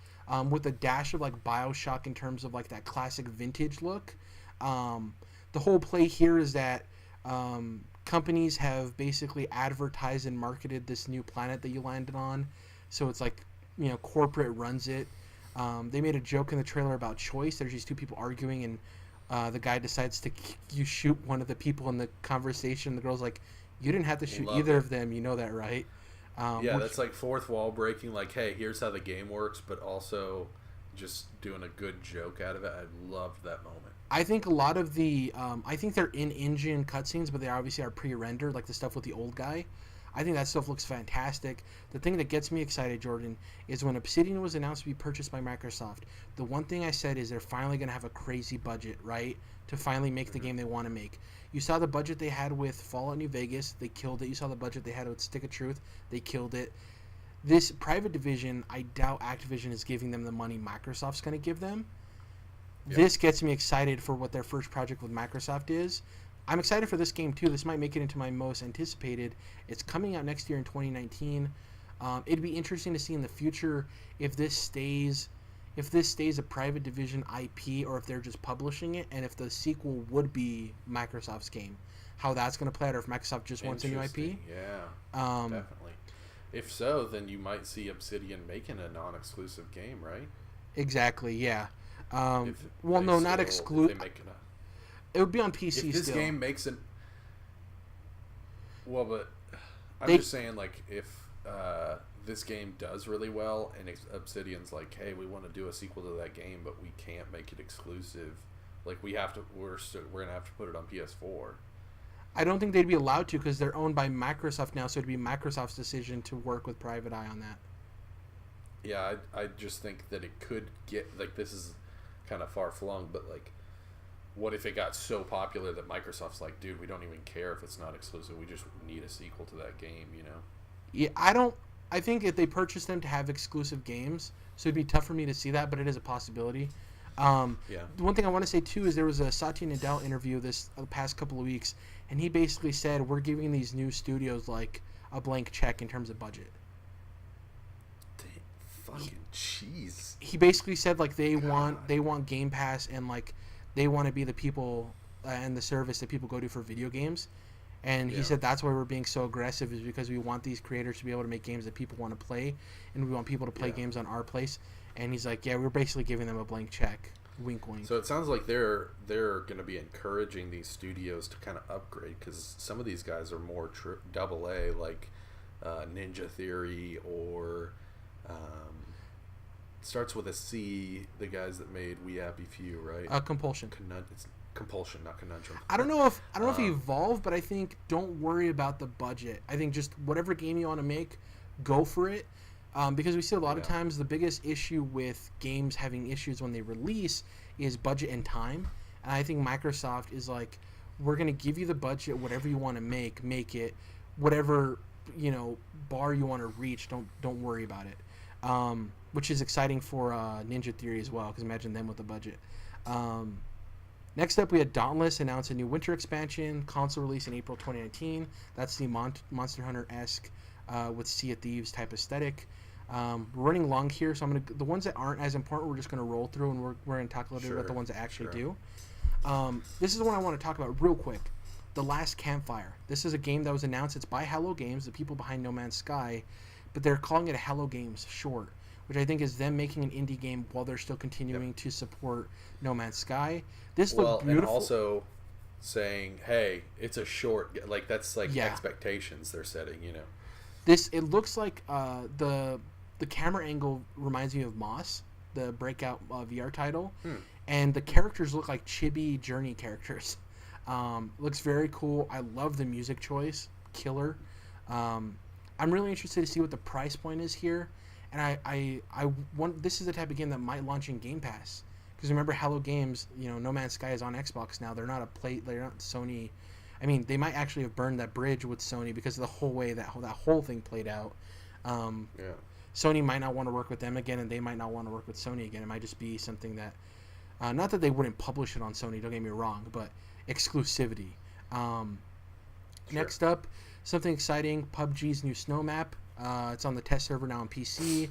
with a dash of like BioShock in terms of like that classic vintage look. The whole play here is that companies have basically advertised and marketed this new planet that you landed on. So it's like corporate runs it. They made a joke in the trailer about choice. There's these two people arguing, and the guy decides to you shoot one of the people in the conversation. The girl's like, "You didn't have to shoot either of them. You know that, right?" That's like fourth wall breaking. Like, hey, here's how the game works, but also just doing a good joke out of it. I loved that moment. I think a lot of the, I think they're in-engine cutscenes, but they obviously are pre-rendered, like the stuff with the old guy. I think that stuff looks fantastic. The thing that gets me excited, Jordan, is when Obsidian was announced to be purchased by Microsoft, the one thing I said is they're finally going to have a crazy budget, right, to finally make the game they want to make. You saw the budget they had with Fallout New Vegas. They killed it. You saw the budget they had with Stick of Truth. They killed it. This private division, I doubt Activision is giving them the money Microsoft's going to give them. Yep. This gets me excited for what their first project with Microsoft is. I'm excited for this game too. This might make it into my most anticipated. It's coming out next year in 2019. It'd be interesting to see in the future if this stays a private division IP or if they're just publishing it, and if the sequel would be Microsoft's game, how that's going to play out, or if Microsoft just wants a new IP. Yeah, definitely. If so, then you might see Obsidian making a non-exclusive game, right? Exactly. Yeah. Not exclusive. It would be on PC. If this still. game makes it, but I'm just saying, like, if this game does really well and Obsidian's like, hey, we want to do a sequel to that game, but we can't make it exclusive. Like, we're gonna have to put it on PS4. I don't think they'd be allowed to because they're owned by Microsoft now, so it'd be Microsoft's decision to work with Private Eye on that. Yeah, I just think that it could get, like, this is kind of far-flung, but, like, what if it got so popular that Microsoft's like, dude, we don't even care if it's not exclusive. We just need a sequel to that game, you know? Yeah, I think if they purchase them to have exclusive games, so it'd be tough for me to see that, but it is a possibility. The one thing I want to say, too, is there was a Satya Nadella interview the past couple of weeks, and he basically said, we're giving these new studios, like, a blank check in terms of budget. Fucking jeez. He basically said, like, they want Game Pass, and, like, they want to be the people and the service that people go to for video games. And he said that's why we're being so aggressive, is because we want these creators to be able to make games that people want to play, and we want people to play games on our place. And he's like, we're basically giving them a blank check. Wink, wink. So it sounds like they're going to be encouraging these studios to kind of upgrade, because some of these guys are more AA, like Ninja Theory, or starts with a C, the guys that made We Happy Few, right? Compulsion. It's Compulsion, not Conundrum. I don't know if Evolve, but I think don't worry about the budget. I think just whatever game you want to make, go for it. Because we see a lot of times the biggest issue with games having issues when they release is budget and time. And I think Microsoft is like, we're going to give you the budget, whatever you want to make it. Whatever, bar you want to reach, don't worry about it. Which is exciting for Ninja Theory as well, because imagine them with the budget. Next up, we had Dauntless announce a new winter expansion, console release in April 2019. That's the Monster Hunter-esque with Sea of Thieves type aesthetic. We're running long here, so the ones that aren't as important, we're just gonna roll through, and we're gonna talk a little bit about the ones that actually do. This is the one I want to talk about real quick. The Last Campfire. This is a game that was announced. It's by Hello Games, the people behind Nomads Sky, but they're calling it a Hello Games short, which I think is them making an indie game while they're still continuing to support Nomads Sky. This looked beautiful. And also saying, hey, it's a short, like, that's like expectations they're setting, It looks like the camera angle reminds me of Moss, the Breakout VR title, and the characters look like chibi Journey characters. Looks very cool. I love the music choice, killer. I'm really interested to see what the price point is here, and I want, this is the type of game that might launch in Game Pass, because remember Hello Games, No Man's Sky is on Xbox now. They're not they're not Sony. I mean, they might actually have burned that bridge with Sony because of the whole way that whole thing played out. Sony might not want to work with them again, and they might not want to work with Sony again. It might just be something that, not that they wouldn't publish it on Sony, don't get me wrong, but exclusivity. Next up, something exciting, PUBG's new snow map. It's on the test server now on PC.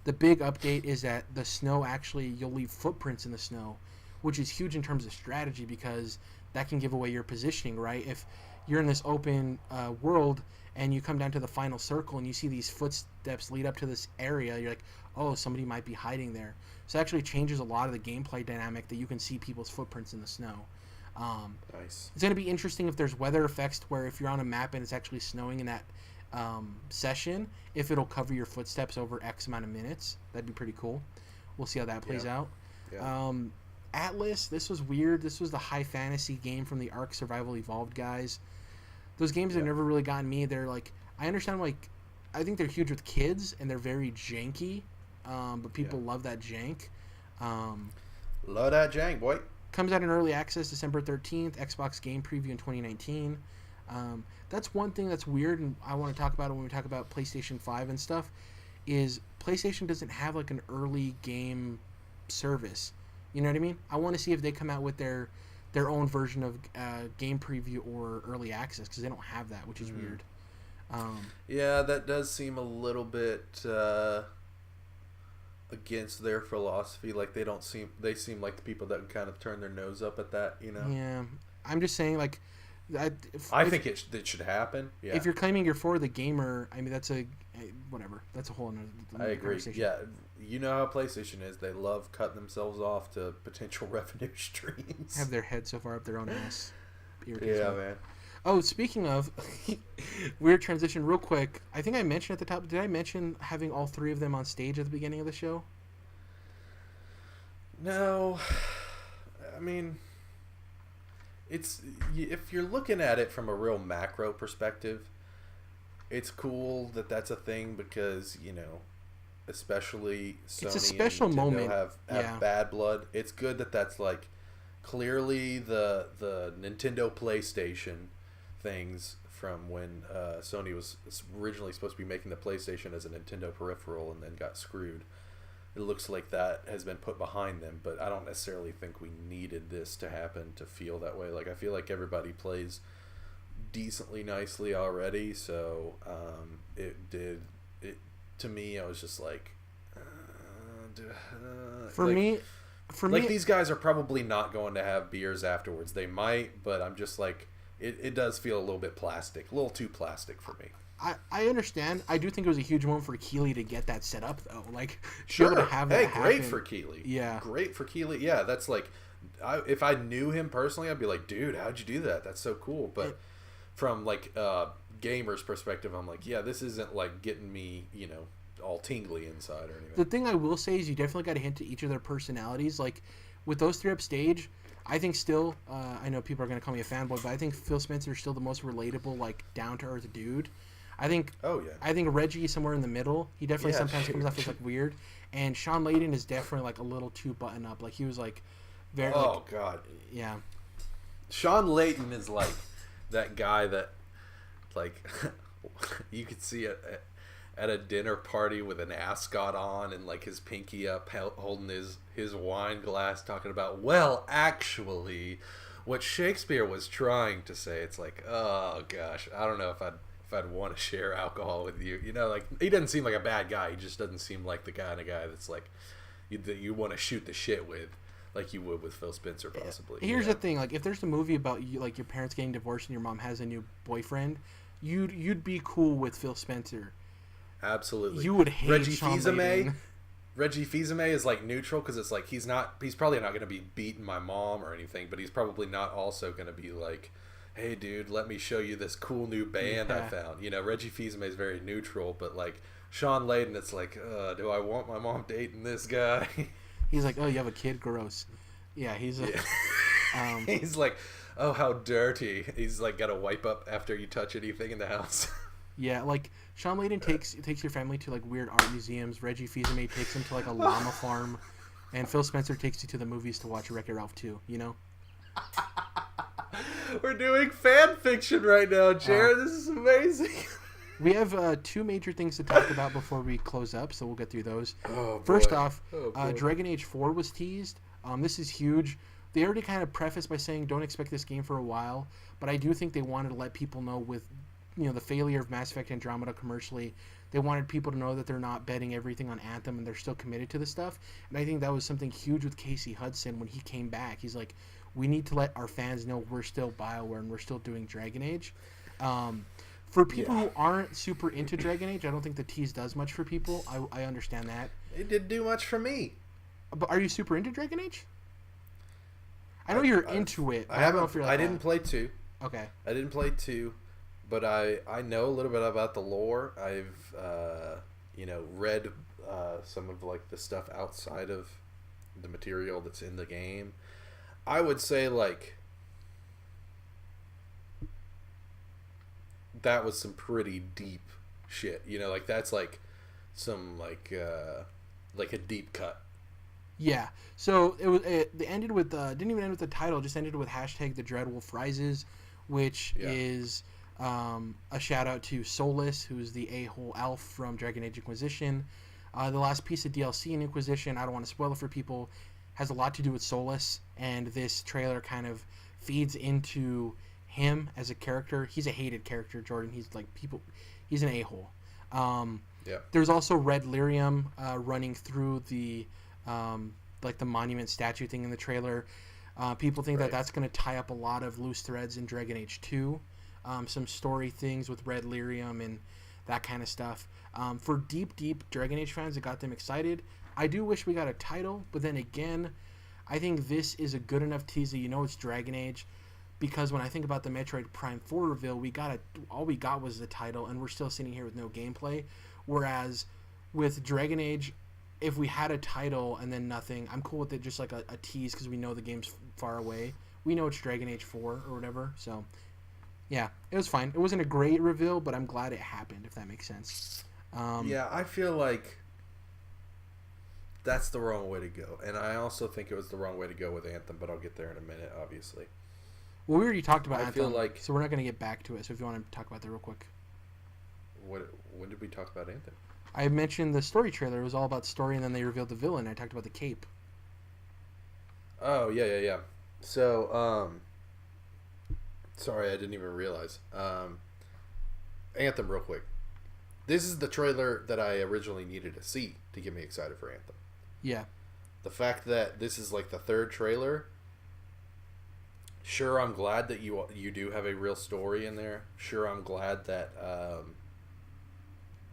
The big update is that the snow, actually, you'll leave footprints in the snow, which is huge in terms of strategy because that can give away your positioning, right? If you're in this open world and you come down to the final circle and you see these footsteps lead up to this area, you're like, oh, somebody might be hiding there. So it actually changes a lot of the gameplay dynamic that you can see people's footprints in the snow. Nice. It's going to be interesting if there's weather effects where if you're on a map and it's actually snowing in that session, if it'll cover your footsteps over X amount of minutes. That'd be pretty cool. We'll see how that plays out. Yeah. Atlas, this was weird. This was the high fantasy game from the Ark Survival Evolved guys. Those games have never really gotten me. They're like, I understand, like, I think they're huge with kids and they're very janky, but people love that jank. Love that jank, boy. Comes out in early access December 13th, Xbox Game Preview in 2019. That's one thing that's weird, and I want to talk about it when we talk about PlayStation 5 and stuff, is PlayStation doesn't have like an early game service. You know what I mean? I want to see if they come out with their own version of game preview or early access, because they don't have that, which is weird. Yeah, that does seem a little bit against their philosophy. Like they seem like the people that kind of turn their nose up at that. You know? Yeah, I'm just saying, like, I think it should happen. Yeah. If you're claiming you're for the gamer, I mean, that's whatever. That's a whole other I agree. Yeah, you know how PlayStation is. They love cutting themselves off to potential revenue streams. Have their head so far up their own ass. Yeah, man. Oh, speaking of weird transition, real quick. I think I mentioned at the top. Did I mention having all three of them on stage at the beginning of the show? No, I mean, if you're looking at it from a real macro perspective, it's cool that that's a thing because, you know, especially Sony it's a special and Nintendo moment. have bad blood. It's good that that's like clearly the Nintendo PlayStation things from when Sony was originally supposed to be making the PlayStation as a Nintendo peripheral and then got screwed. It looks like that has been put behind them, but I don't necessarily think we needed this to happen to feel that way. Like, I feel like everybody plays decently nicely already, so to me, I was just like, for me, these guys are probably not going to have beers afterwards. They might, but I'm just like, it does feel a little bit plastic, a little too plastic for me. I understand. I do think it was a huge moment for Keighley to get that set up, though. Like, sure. To have that hey, great happen. for Keighley. Yeah, great for Keighley. Yeah, that's like, if I knew him personally, I'd be like, dude, how'd you do that? That's so cool. But from like gamers' perspective, I'm like, yeah, this isn't like getting me, you know, all tingly inside or anything. The thing I will say is you definitely got to hint to each of their personalities. Like, with those three up stage, I think still, I know people are going to call me a fanboy, but I think Phil Spencer is still the most relatable, like, down-to-earth dude. I think Reggie is somewhere in the middle. He definitely sometimes comes off as, like, weird. And Sean Layden is definitely, like, a little too button-up. Like, he was, like, very, God. Yeah. Sean Layden is, like, that guy that, like, you could see it at a dinner party with an ascot on and like his pinky up holding his wine glass talking about, well, actually what Shakespeare was trying to say. It's like, oh gosh, I don't know if I'd want to share alcohol with you. You know, like, he doesn't seem like a bad guy. He just doesn't seem like the kind of guy that's like that you want to shoot the shit with, like you would with Phil Spencer possibly. Here's the thing, like, if there's a movie about you, like, your parents getting divorced and your mom has a new boyfriend, you'd be cool with Phil Spencer. Absolutely. You would hate Reggie Sean Fils-Aimé. Layden. Reggie Fils-Aimé is like neutral because it's like he's probably not going to be beating my mom or anything, but he's probably not also going to be like, hey dude, let me show you this cool new band I found. You know, Reggie Fils-Aimé is very neutral, but like Sean Layden, it's like, do I want my mom dating this guy? He's like, oh, you have a kid? Gross. Yeah, he's he's like, oh, how dirty. He's like, got to wipe up after you touch anything in the house. Yeah, like, Sean Layden takes your family to, like, weird art museums. Reggie Fils-Aimé takes them to, like, a llama farm. And Phil Spencer takes you to the movies to watch Wreck-It Ralph 2, you know? We're doing fan fiction right now, Jared. This is amazing. We have two major things to talk about before we close up, so we'll get through those. Oh, First off, boy. Dragon Age 4 was teased. This is huge. They already kind of prefaced by saying don't expect this game for a while, but I do think they wanted to let people know with the failure of Mass Effect Andromeda commercially. They wanted people to know that they're not betting everything on Anthem and they're still committed to the stuff. And I think that was something huge with Casey Hudson when he came back. He's like, we need to let our fans know we're still BioWare and we're still doing Dragon Age. For people who aren't super into Dragon Age, I don't think the tease does much for people. I understand that. It didn't do much for me. But are you super into Dragon Age? I know you're into it. I don't know if you're like I didn't play 2. Okay. I didn't play 2, but I know a little bit about the lore. I've read some of like the stuff outside of the material that's in the game. I would say like that was some pretty deep shit. Like that's like some like a deep cut. Yeah. So it ended with didn't even end with the title. It just ended with hashtag The Dreadwolf Rises, which is a shout out to Solus, who's the a-hole elf from Dragon Age Inquisition. The last piece of DLC in Inquisition, I don't want to spoil it for people, has a lot to do with Solus, and this trailer kind of feeds into him as a character. He's a hated character, Jordan. He's an a-hole. There's also Red Lyrium running through the the monument statue thing in the trailer. People think that that's going to tie up a lot of loose threads in Dragon Age 2. Some story things with Red Lyrium and that kind of stuff. For deep Dragon Age fans, it got them excited. I do wish we got a title, but then again, I think this is a good enough tease that it's Dragon Age, because when I think about the Metroid Prime 4 reveal, all we got was the title, and we're still sitting here with no gameplay. Whereas with Dragon Age, if we had a title and then nothing, I'm cool with it, just like a tease, because we know the game's far away. We know it's Dragon Age 4 or whatever, so yeah, it was fine. It wasn't a great reveal, but I'm glad it happened, if that makes sense. I feel like that's the wrong way to go, and I also think it was the wrong way to go with Anthem, but I'll get there in a minute, obviously. Well, we already talked about Anthem, feel like, so we're not going to get back to it, so if you want to talk about that real quick. When did we talk about Anthem? I mentioned the story trailer. It was all about story, and then they revealed the villain. I talked about the cape. Oh, yeah. So, sorry, I didn't even realize. Anthem, real quick. This is the trailer that I originally needed to see to get me excited for Anthem. Yeah. The fact that this is like the third trailer, sure, I'm glad that you do have a real story in there. Sure, I'm glad that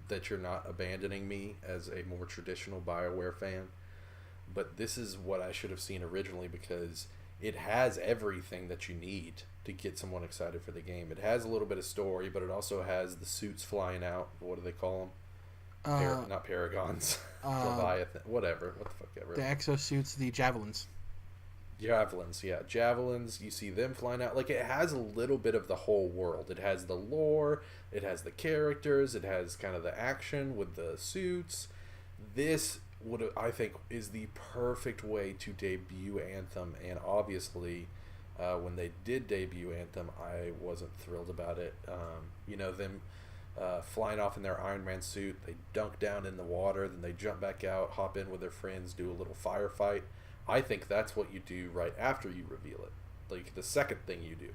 that you're not abandoning me as a more traditional BioWare fan. But this is what I should have seen originally, because it has everything that you need to get someone excited for the game. It has a little bit of story, but it also has the suits flying out. What do they call them? Not Paragons. Leviathan. Whatever. What the fuck ever. The exosuits, the javelins. Javelins, yeah. Javelins, you see them flying out. Like, it has a little bit of the whole world. It has the lore, it has the characters, it has kind of the action with the suits. This, I think, is the perfect way to debut Anthem, and obviously, when they did debut Anthem, I wasn't thrilled about it. Them flying off in their Iron Man suit, they dunk down in the water, then they jump back out, hop in with their friends, do a little firefight. I think that's what you do right after you reveal it. Like, the second thing you do,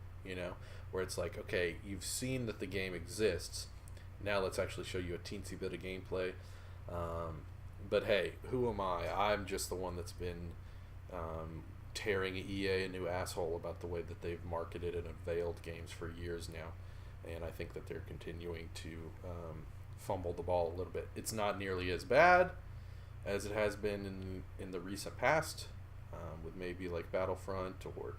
where it's like, okay, you've seen that the game exists. Now let's actually show you a teensy bit of gameplay. But hey, who am I? I'm just the one that's been tearing EA a new asshole about the way that they've marketed and unveiled games for years now. And I think that they're continuing to fumble the ball a little bit. It's not nearly as bad as it has been in the recent past, with maybe like Battlefront or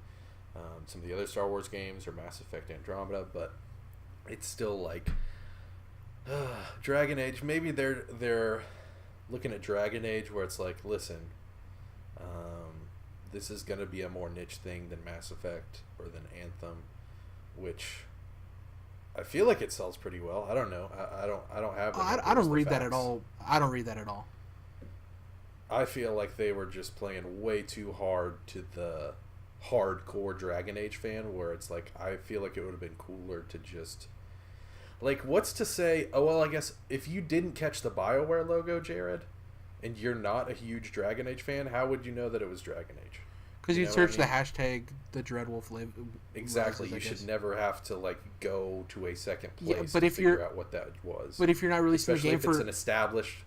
some of the other Star Wars games or Mass Effect Andromeda, but it's still like Dragon Age. Maybe they're looking at Dragon Age where it's like, listen, this is going to be a more niche thing than Mass Effect or than Anthem, which I feel like it sells pretty well. I don't know. I don't have. I don't read that at all. I don't read that at all. I feel like they were just playing way too hard to the hardcore Dragon Age fan, where it's like, I feel like it would have been cooler to just, like, what's to say, oh, well, I guess if you didn't catch the BioWare logo, Jared, and you're not a huge Dragon Age fan, how would you know that it was Dragon Age? Because you search the hashtag the Dreadwolf live. Exactly. You should never have to like go to a second place but to if figure out what that was. But if you're not releasing Especially the game if it's an established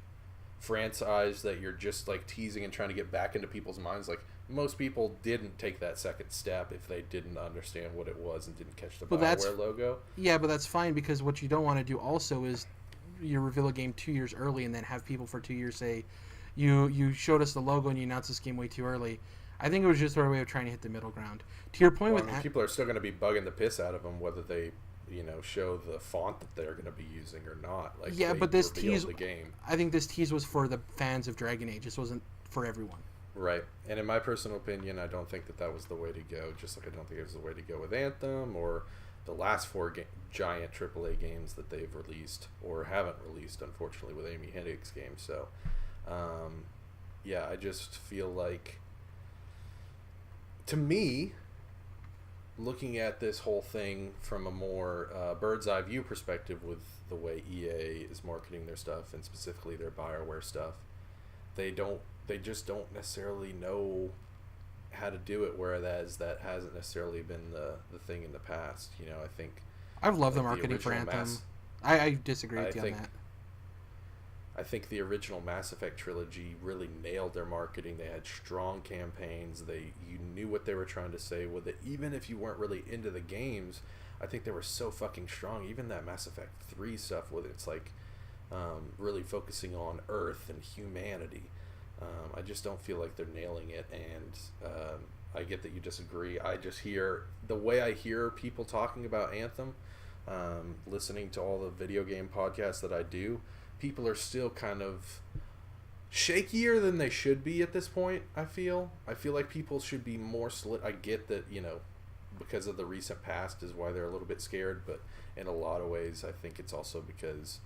franchise that you're just like teasing and trying to get back into people's minds, like most people didn't take that second step if they didn't understand what it was and didn't catch the BioWare logo. Yeah, but that's fine, because what you don't want to do also is you reveal a game 2 years early and then have people for 2 years say, you showed us the logo and you announced this game way too early. I think it was just their way of trying to hit the middle ground. To your point, people are still going to be bugging the piss out of them whether they, show the font that they're going to be using or not. Like, yeah, but this tease, the game. I think this tease was for the fans of Dragon Age. This wasn't for everyone. Right, and in my personal opinion, I don't think that was the way to go. Just like I don't think it was the way to go with Anthem or the last 4 giant AAA games that they've released or haven't released, unfortunately, with Amy Hennig's games. So, yeah, I just feel like, to me, looking at this whole thing from a more bird's eye view perspective with the way EA is marketing their stuff and specifically their BioWare stuff, they just don't necessarily know how to do it, whereas that hasn't necessarily been the thing in the past. I think I've loved the marketing for Anthem. I disagree with you on that. I think the original Mass Effect trilogy really nailed their marketing. They had strong campaigns. You knew what they were trying to say with it. Even if you weren't really into the games, I think they were so fucking strong. Even that Mass Effect 3 stuff with it's like really focusing on Earth and humanity. I just don't feel like they're nailing it, and I get that you disagree. I just hear the way I hear people talking about Anthem, listening to all the video game podcasts that I do, people are still kind of shakier than they should be at this point. I feel like people should be more solid. I get that, because of the recent past is why they're a little bit scared, but in a lot of ways I think it's also because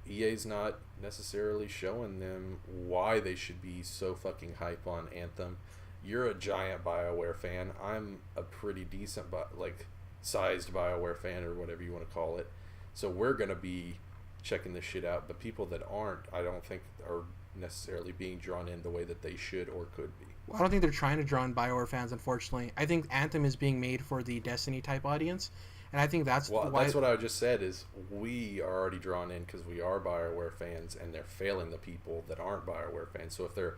EA's not necessarily showing them why they should be so fucking hype on Anthem. You're a giant BioWare fan. I'm a pretty decent sized BioWare fan, or whatever you want to call it. So we're going to be checking this shit out, but people that aren't, I don't think are necessarily being drawn in the way that they should or could be. Well, I don't think they're trying to draw in BioWare fans, unfortunately. I think Anthem is being made for the Destiny type audience, and I think that's why... that's what I just said, is we are already drawn in because we are BioWare fans, and they're failing the people that aren't BioWare fans. So if they're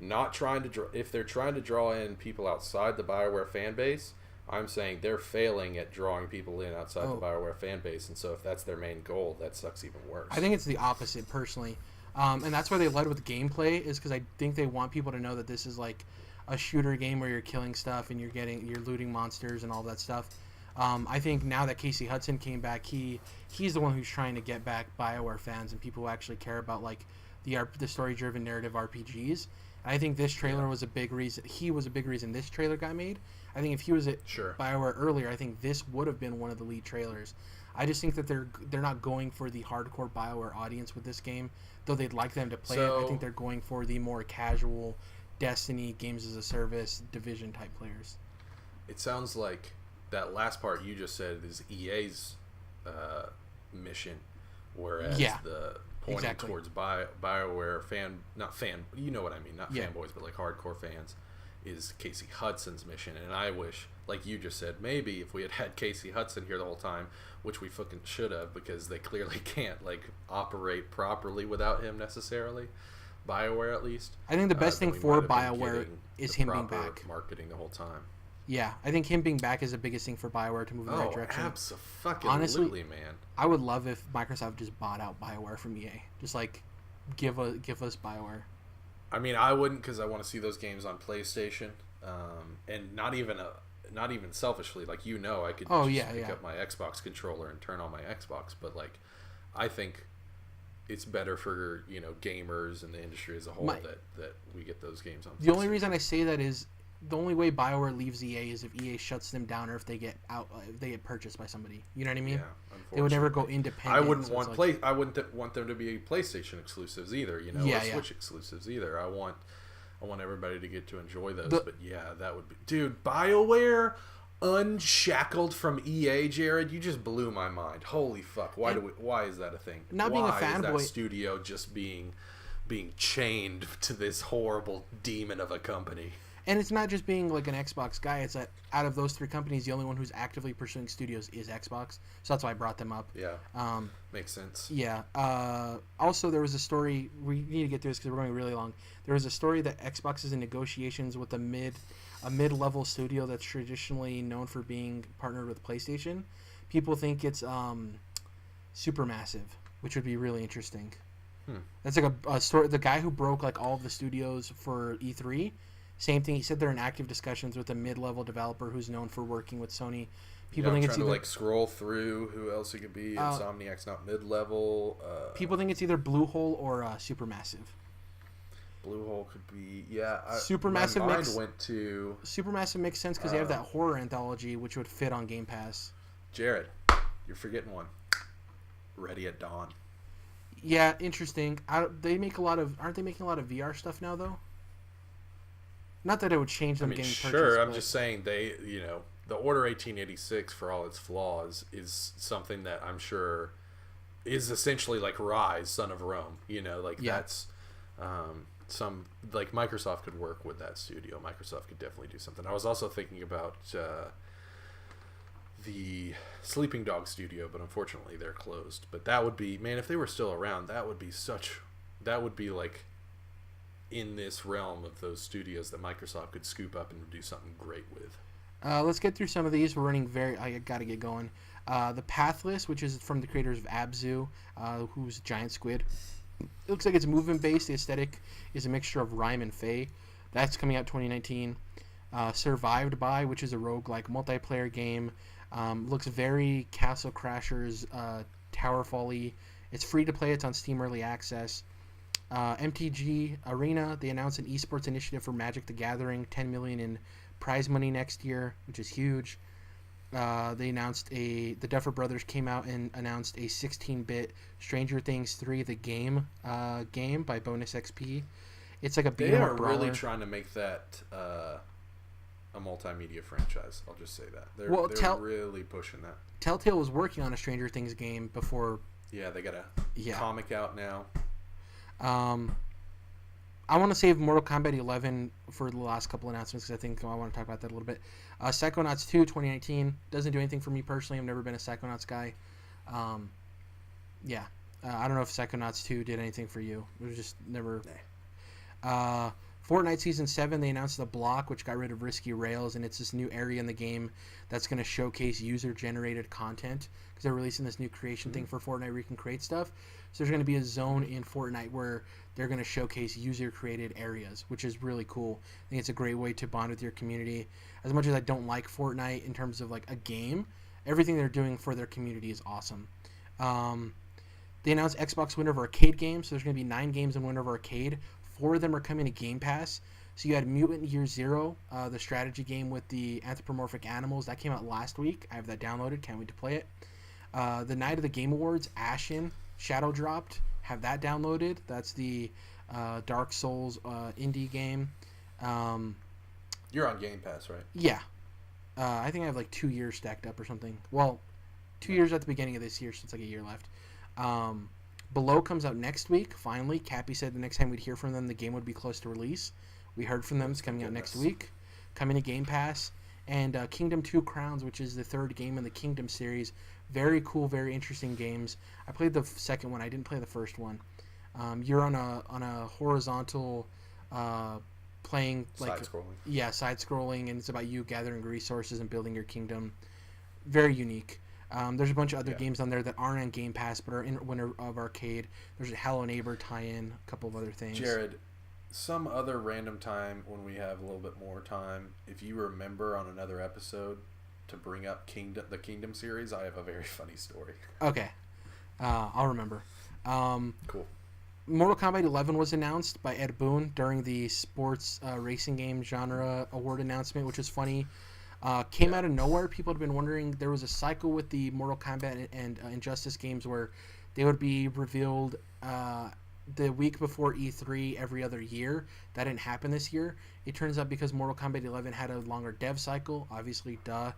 not trying to if they're trying to draw in people outside the BioWare fan base, I'm saying they're failing at drawing people in outside the BioWare fan base, and so if that's their main goal, that sucks even worse. I think it's the opposite, personally. And that's why they led with gameplay, is because I think they want people to know that this is like a shooter game where you're killing stuff and you're looting monsters and all that stuff. I think now that Casey Hudson came back, he's the one who's trying to get back BioWare fans and people who actually care about like the story-driven narrative RPGs. And I think this trailer was a big reason. He was a big reason this trailer got made. I think if he was at BioWare earlier, I think this would have been one of the lead trailers. I just think that they're not going for the hardcore BioWare audience with this game, though they'd like them to play it. I think they're going for the more casual Destiny, games as a service, Division type players. It sounds like that last part you just said is EA's mission, whereas the pointing towards BioWare not fan, you know what I mean, not fanboys, but like hardcore fans, is Casey Hudson's mission. And I wish, like you just said, maybe if we had Casey Hudson here the whole time, which we fucking should have, because they clearly can't like operate properly without him necessarily. BioWare, at least. I think the best thing for BioWare is him being back. Marketing the whole time. Yeah, I think him being back is the biggest thing for BioWare to move in the right direction. Absolutely, honestly, man. I would love if Microsoft just bought out BioWare from EA. Just like give us BioWare. I mean, I wouldn't, because I want to see those games on PlayStation, and not even selfishly. Like, I could pick up my Xbox controller and turn on my Xbox. But like, I think it's better for gamers and the industry as a whole that we get those games on. The only reason I say that is the only way BioWare leaves EA is if EA shuts them down or if they get purchased by somebody. You know what I mean? Yeah, they would never go independent. I wouldn't want want them to be PlayStation exclusives either. Or Switch exclusives either. I want everybody to get to enjoy those. But yeah, that would be, dude. BioWare unshackled from EA, Jared. You just blew my mind. Holy fuck! Why is that a thing? Not being a fanboy. Why is that studio just being chained to this horrible demon of a company? And it's not just being like an Xbox guy. It's that out of those three companies, the only one who's actively pursuing studios is Xbox. So that's why I brought them up. Yeah. Makes sense. Yeah. Also, there was a story. We need to get through this because we're going really long. There was a story that Xbox is in negotiations with a mid-level studio that's traditionally known for being partnered with PlayStation. People think it's Supermassive, which would be really interesting. That's like a story. The guy who broke like all of the studios for E3. Same thing. He said they're in active discussions with a mid-level developer who's known for working with Sony. People think it's either, to like scroll through who else it could be. Insomniac's not mid-level. People think it's either Bluehole or Supermassive. Bluehole could be Supermassive. My mind went to Supermassive makes sense because they have that horror anthology which would fit on Game Pass. Jared, you're forgetting one. Ready at Dawn. Yeah, interesting. Aren't they making a lot of VR stuff now though? Not that it would change them getting purchased. Sure, I'm just saying the Order 1886, for all its flaws, is something that I'm sure is essentially like Rise, Son of Rome. That's some like Microsoft could work with that studio. Microsoft could definitely do something. I was also thinking about the Sleeping Dog studio, but unfortunately they're closed. But that would be, man, if they were still around, that would be like in this realm of those studios that Microsoft could scoop up and do something great with. Let's get through some of these. We're running I got to get going. The Pathless, which is from the creators of Abzu, who's Giant Squid. It looks like it's movement-based. The aesthetic is a mixture of rhyme and fae. That's coming out 2019. Survived By, which is a roguelike multiplayer game. Looks very Castle Crashers, Towerfall-y. It's free to play. It's on Steam Early Access. MTG Arena, they announced an esports initiative for Magic the Gathering, $10 million in prize money next year, which is huge. They announced the Duffer Brothers came out and announced a 16-bit Stranger Things 3 The Game game by Bonus XP. It's like a beat 'em up brawler. They are really trying to make that a multimedia franchise. I'll just say that. They're really pushing that. Telltale was working on a Stranger Things game before. Yeah, they got a comic out now. I want to save Mortal Kombat 11 for the last couple announcements because I think I want to talk about that a little bit. Psychonauts 2 2019 doesn't do anything for me personally. I've never been a Psychonauts guy. I don't know if Psychonauts 2 did anything for you. It was just never. Fortnite Season 7, they announced the block, which got rid of risky rails, and it's this new area in the game that's going to showcase user-generated content because they're releasing this new creation thing for Fortnite where you can create stuff. So there's going to be a zone in Fortnite where they're going to showcase user-created areas, which is really cool. I think it's a great way to bond with your community. As much as I don't like Fortnite in terms of like a game, everything they're doing for their community is awesome. They announced Xbox Winter of Arcade games, so there's going to be 9 games in Winter of Arcade. 4 of them are coming to Game Pass. So you had Mutant Year Zero, the strategy game with the anthropomorphic animals. That came out last week. I have that downloaded. Can't wait to play it. The Night of the Game Awards, Ashen, Shadow dropped. Have that downloaded. That's the Dark Souls indie game. You're on Game Pass, right? Yeah. I think I have like 2 years stacked up or something. Well, 2 years at the beginning of this year, so it's like a year left. Below comes out next week, finally. Cappy said the next time we'd hear from them, the game would be close to release. We heard from them. It's coming out next week. Coming to Game Pass. And Kingdom 2 Crowns, which is the 3rd game in the Kingdom series. Very cool, very interesting games. I played the second one. I didn't play the first one. You're on a horizontal playing like side-scrolling, and it's about you gathering resources and building your kingdom. Very unique. There's a bunch of other games on there that aren't on Game Pass but are in Winter of Arcade. There's a Hello Neighbor tie-in, a couple of other things. Jared, some other random time when we have a little bit more time, if you remember on another episode to bring up the Kingdom series, I have a very funny story. Okay. I'll remember. Cool. Mortal Kombat 11 was announced by Ed Boon during the sports racing game genre award announcement, which is funny. Came out of nowhere. People had been wondering. There was a cycle with the Mortal Kombat and Injustice games where they would be revealed the week before E3 every other year. That didn't happen this year. It turns out because Mortal Kombat 11 had a longer dev cycle, obviously, duh.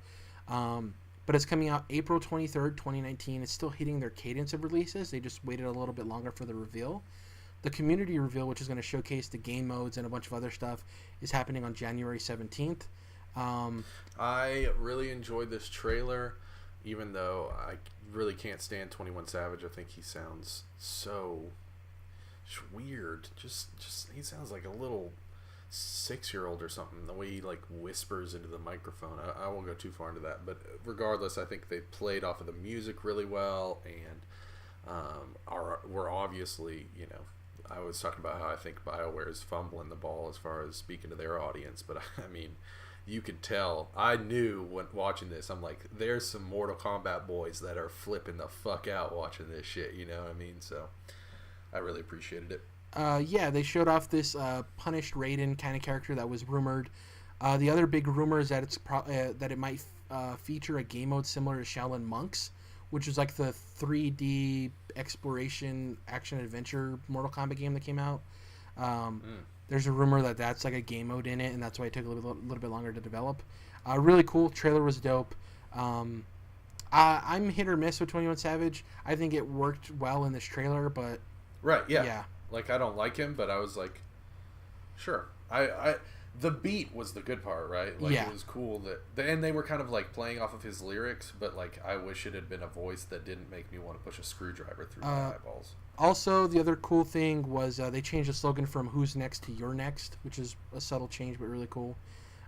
But it's coming out April 23rd, 2019. It's still hitting their cadence of releases. They just waited a little bit longer for the reveal. The community reveal, which is going to showcase the game modes and a bunch of other stuff, is happening on January 17th. I really enjoyed this trailer, even though I really can't stand 21 Savage. I think he sounds so weird. Just he sounds like a little 6-year-old or something. The way he like whispers into the microphone. I won't go too far into that, but regardless, I think they played off of the music really well, and we're obviously, you know, I was talking about how I think BioWare is fumbling the ball as far as speaking to their audience, but I mean, you could tell. I knew when watching this, I'm like, there's some Mortal Kombat boys that are flipping the fuck out watching this shit, you know what I mean? So I really appreciated it. Yeah, they showed off this punished Raiden kind of character that was rumored. The other big rumor is that that it might feature a game mode similar to Shaolin Monks, which was like the 3D exploration action adventure Mortal Kombat game that came out. There's a rumor that that's like a game mode in it, and that's why it took a little bit longer to develop. Really cool. Trailer was dope. I'm hit or miss with 21 Savage. I think it worked well in this trailer, but right, yeah. Like, I don't like him, but I was like, sure. The beat was the good part, right? Like, it was cool and they were kind of like playing off of his lyrics, but like, I wish it had been a voice that didn't make me want to push a screwdriver through my eyeballs. Also, the other cool thing was they changed the slogan from "Who's Next" to "You're Next," which is a subtle change but really cool.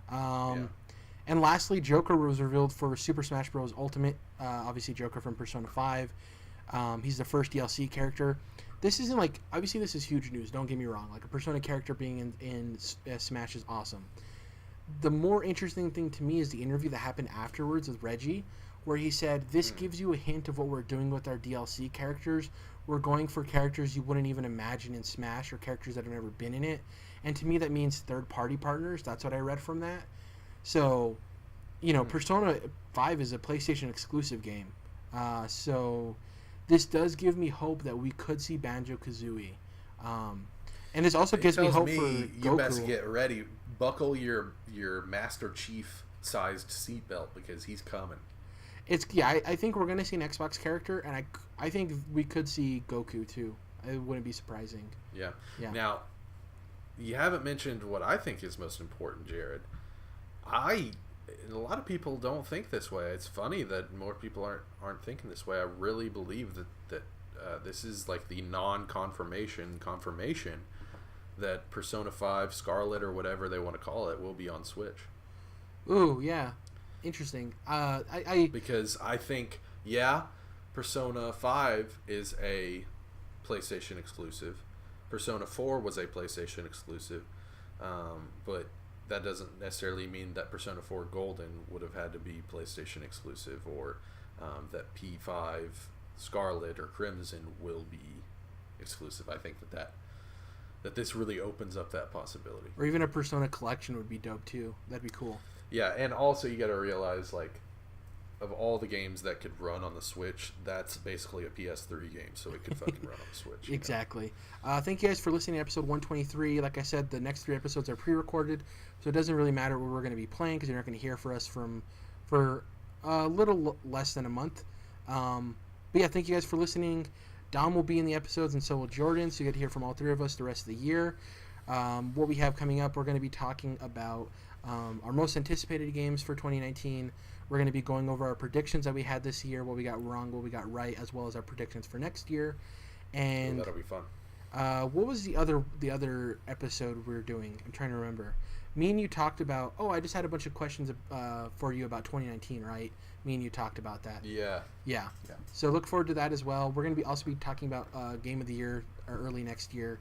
And lastly, Joker was revealed for Super Smash Bros. Ultimate. Obviously, Joker from Persona 5. He's the first DLC character. This isn't like, obviously this is huge news, don't get me wrong. Like, a Persona character being in Smash is awesome. The more interesting thing to me is the interview that happened afterwards with Reggie, where he said, this gives you a hint of what we're doing with our DLC characters. We're going for characters you wouldn't even imagine in Smash, or characters that have never been in it. And to me, that means third-party partners. That's what I read from that. So, you know, Persona 5 is a PlayStation exclusive game. So this does give me hope that we could see Banjo-Kazooie. And this also gives me hope for Goku. You best get ready. Buckle your Master Chief sized seatbelt, because he's coming. I think we're going to see an Xbox character, and I think we could see Goku too. It wouldn't be surprising. Yeah. Now, you haven't mentioned what I think is most important, Jared. A lot of people don't think this way. It's funny that more people aren't thinking this way. I really believe that this is like the confirmation that Persona 5 Scarlet, or whatever they want to call it, will be on Switch. Ooh, yeah. Interesting. Because I think, Persona 5 is a PlayStation exclusive. Persona 4 was a PlayStation exclusive. But that doesn't necessarily mean that Persona 4 Golden would have had to be PlayStation exclusive, or that P5 Scarlet or Crimson will be exclusive. I think that this really opens up that possibility. Or even a Persona collection would be dope too. That'd be cool. Yeah, and also you got to realize, like, of all the games that could run on the Switch, that's basically a PS3 game, so it could fucking run on the Switch. Exactly. Thank you guys for listening to episode 123. Like I said, the next 3 episodes are pre-recorded, so it doesn't really matter what we're going to be playing, because you're not going to hear for us for a little less than a month. But yeah, thank you guys for listening. Dom will be in the episodes, and so will Jordan, so you get to hear from all 3 of us the rest of the year. What we have coming up, we're going to be talking about our most anticipated games for 2019. We're going to be going over our predictions that we had this year, what we got wrong, what we got right, as well as our predictions for next year. And that'll be fun. What was the other episode we were doing? I'm trying to remember. Me and you talked about. Oh, I just had a bunch of questions for you about 2019, right? Me and you talked about that. Yeah. So look forward to that as well. We're going to also be talking about Game of the Year early next year.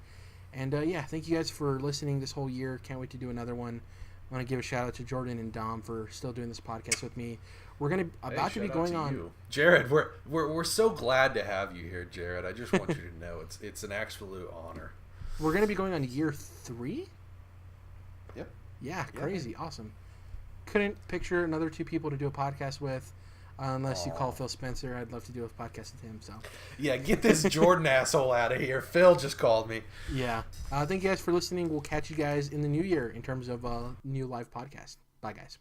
And thank you guys for listening this whole year. Can't wait to do another one. I want to give a shout out to Jordan and Dom for still doing this podcast with me. We're about to be going on. You. Jared, we're so glad to have you here, Jared. I just want you to know it's an absolute honor. We're going to be going on year 3? Yep. Yeah, crazy. Man. Awesome. Couldn't picture another 2 people to do a podcast with. Unless you call Phil Spencer. I'd love to do a podcast with him. So yeah, get this Jordan asshole out of here. Phil just called me. Yeah. Thank you guys for listening. We'll catch you guys in the new year in terms of a new live podcast. Bye, guys.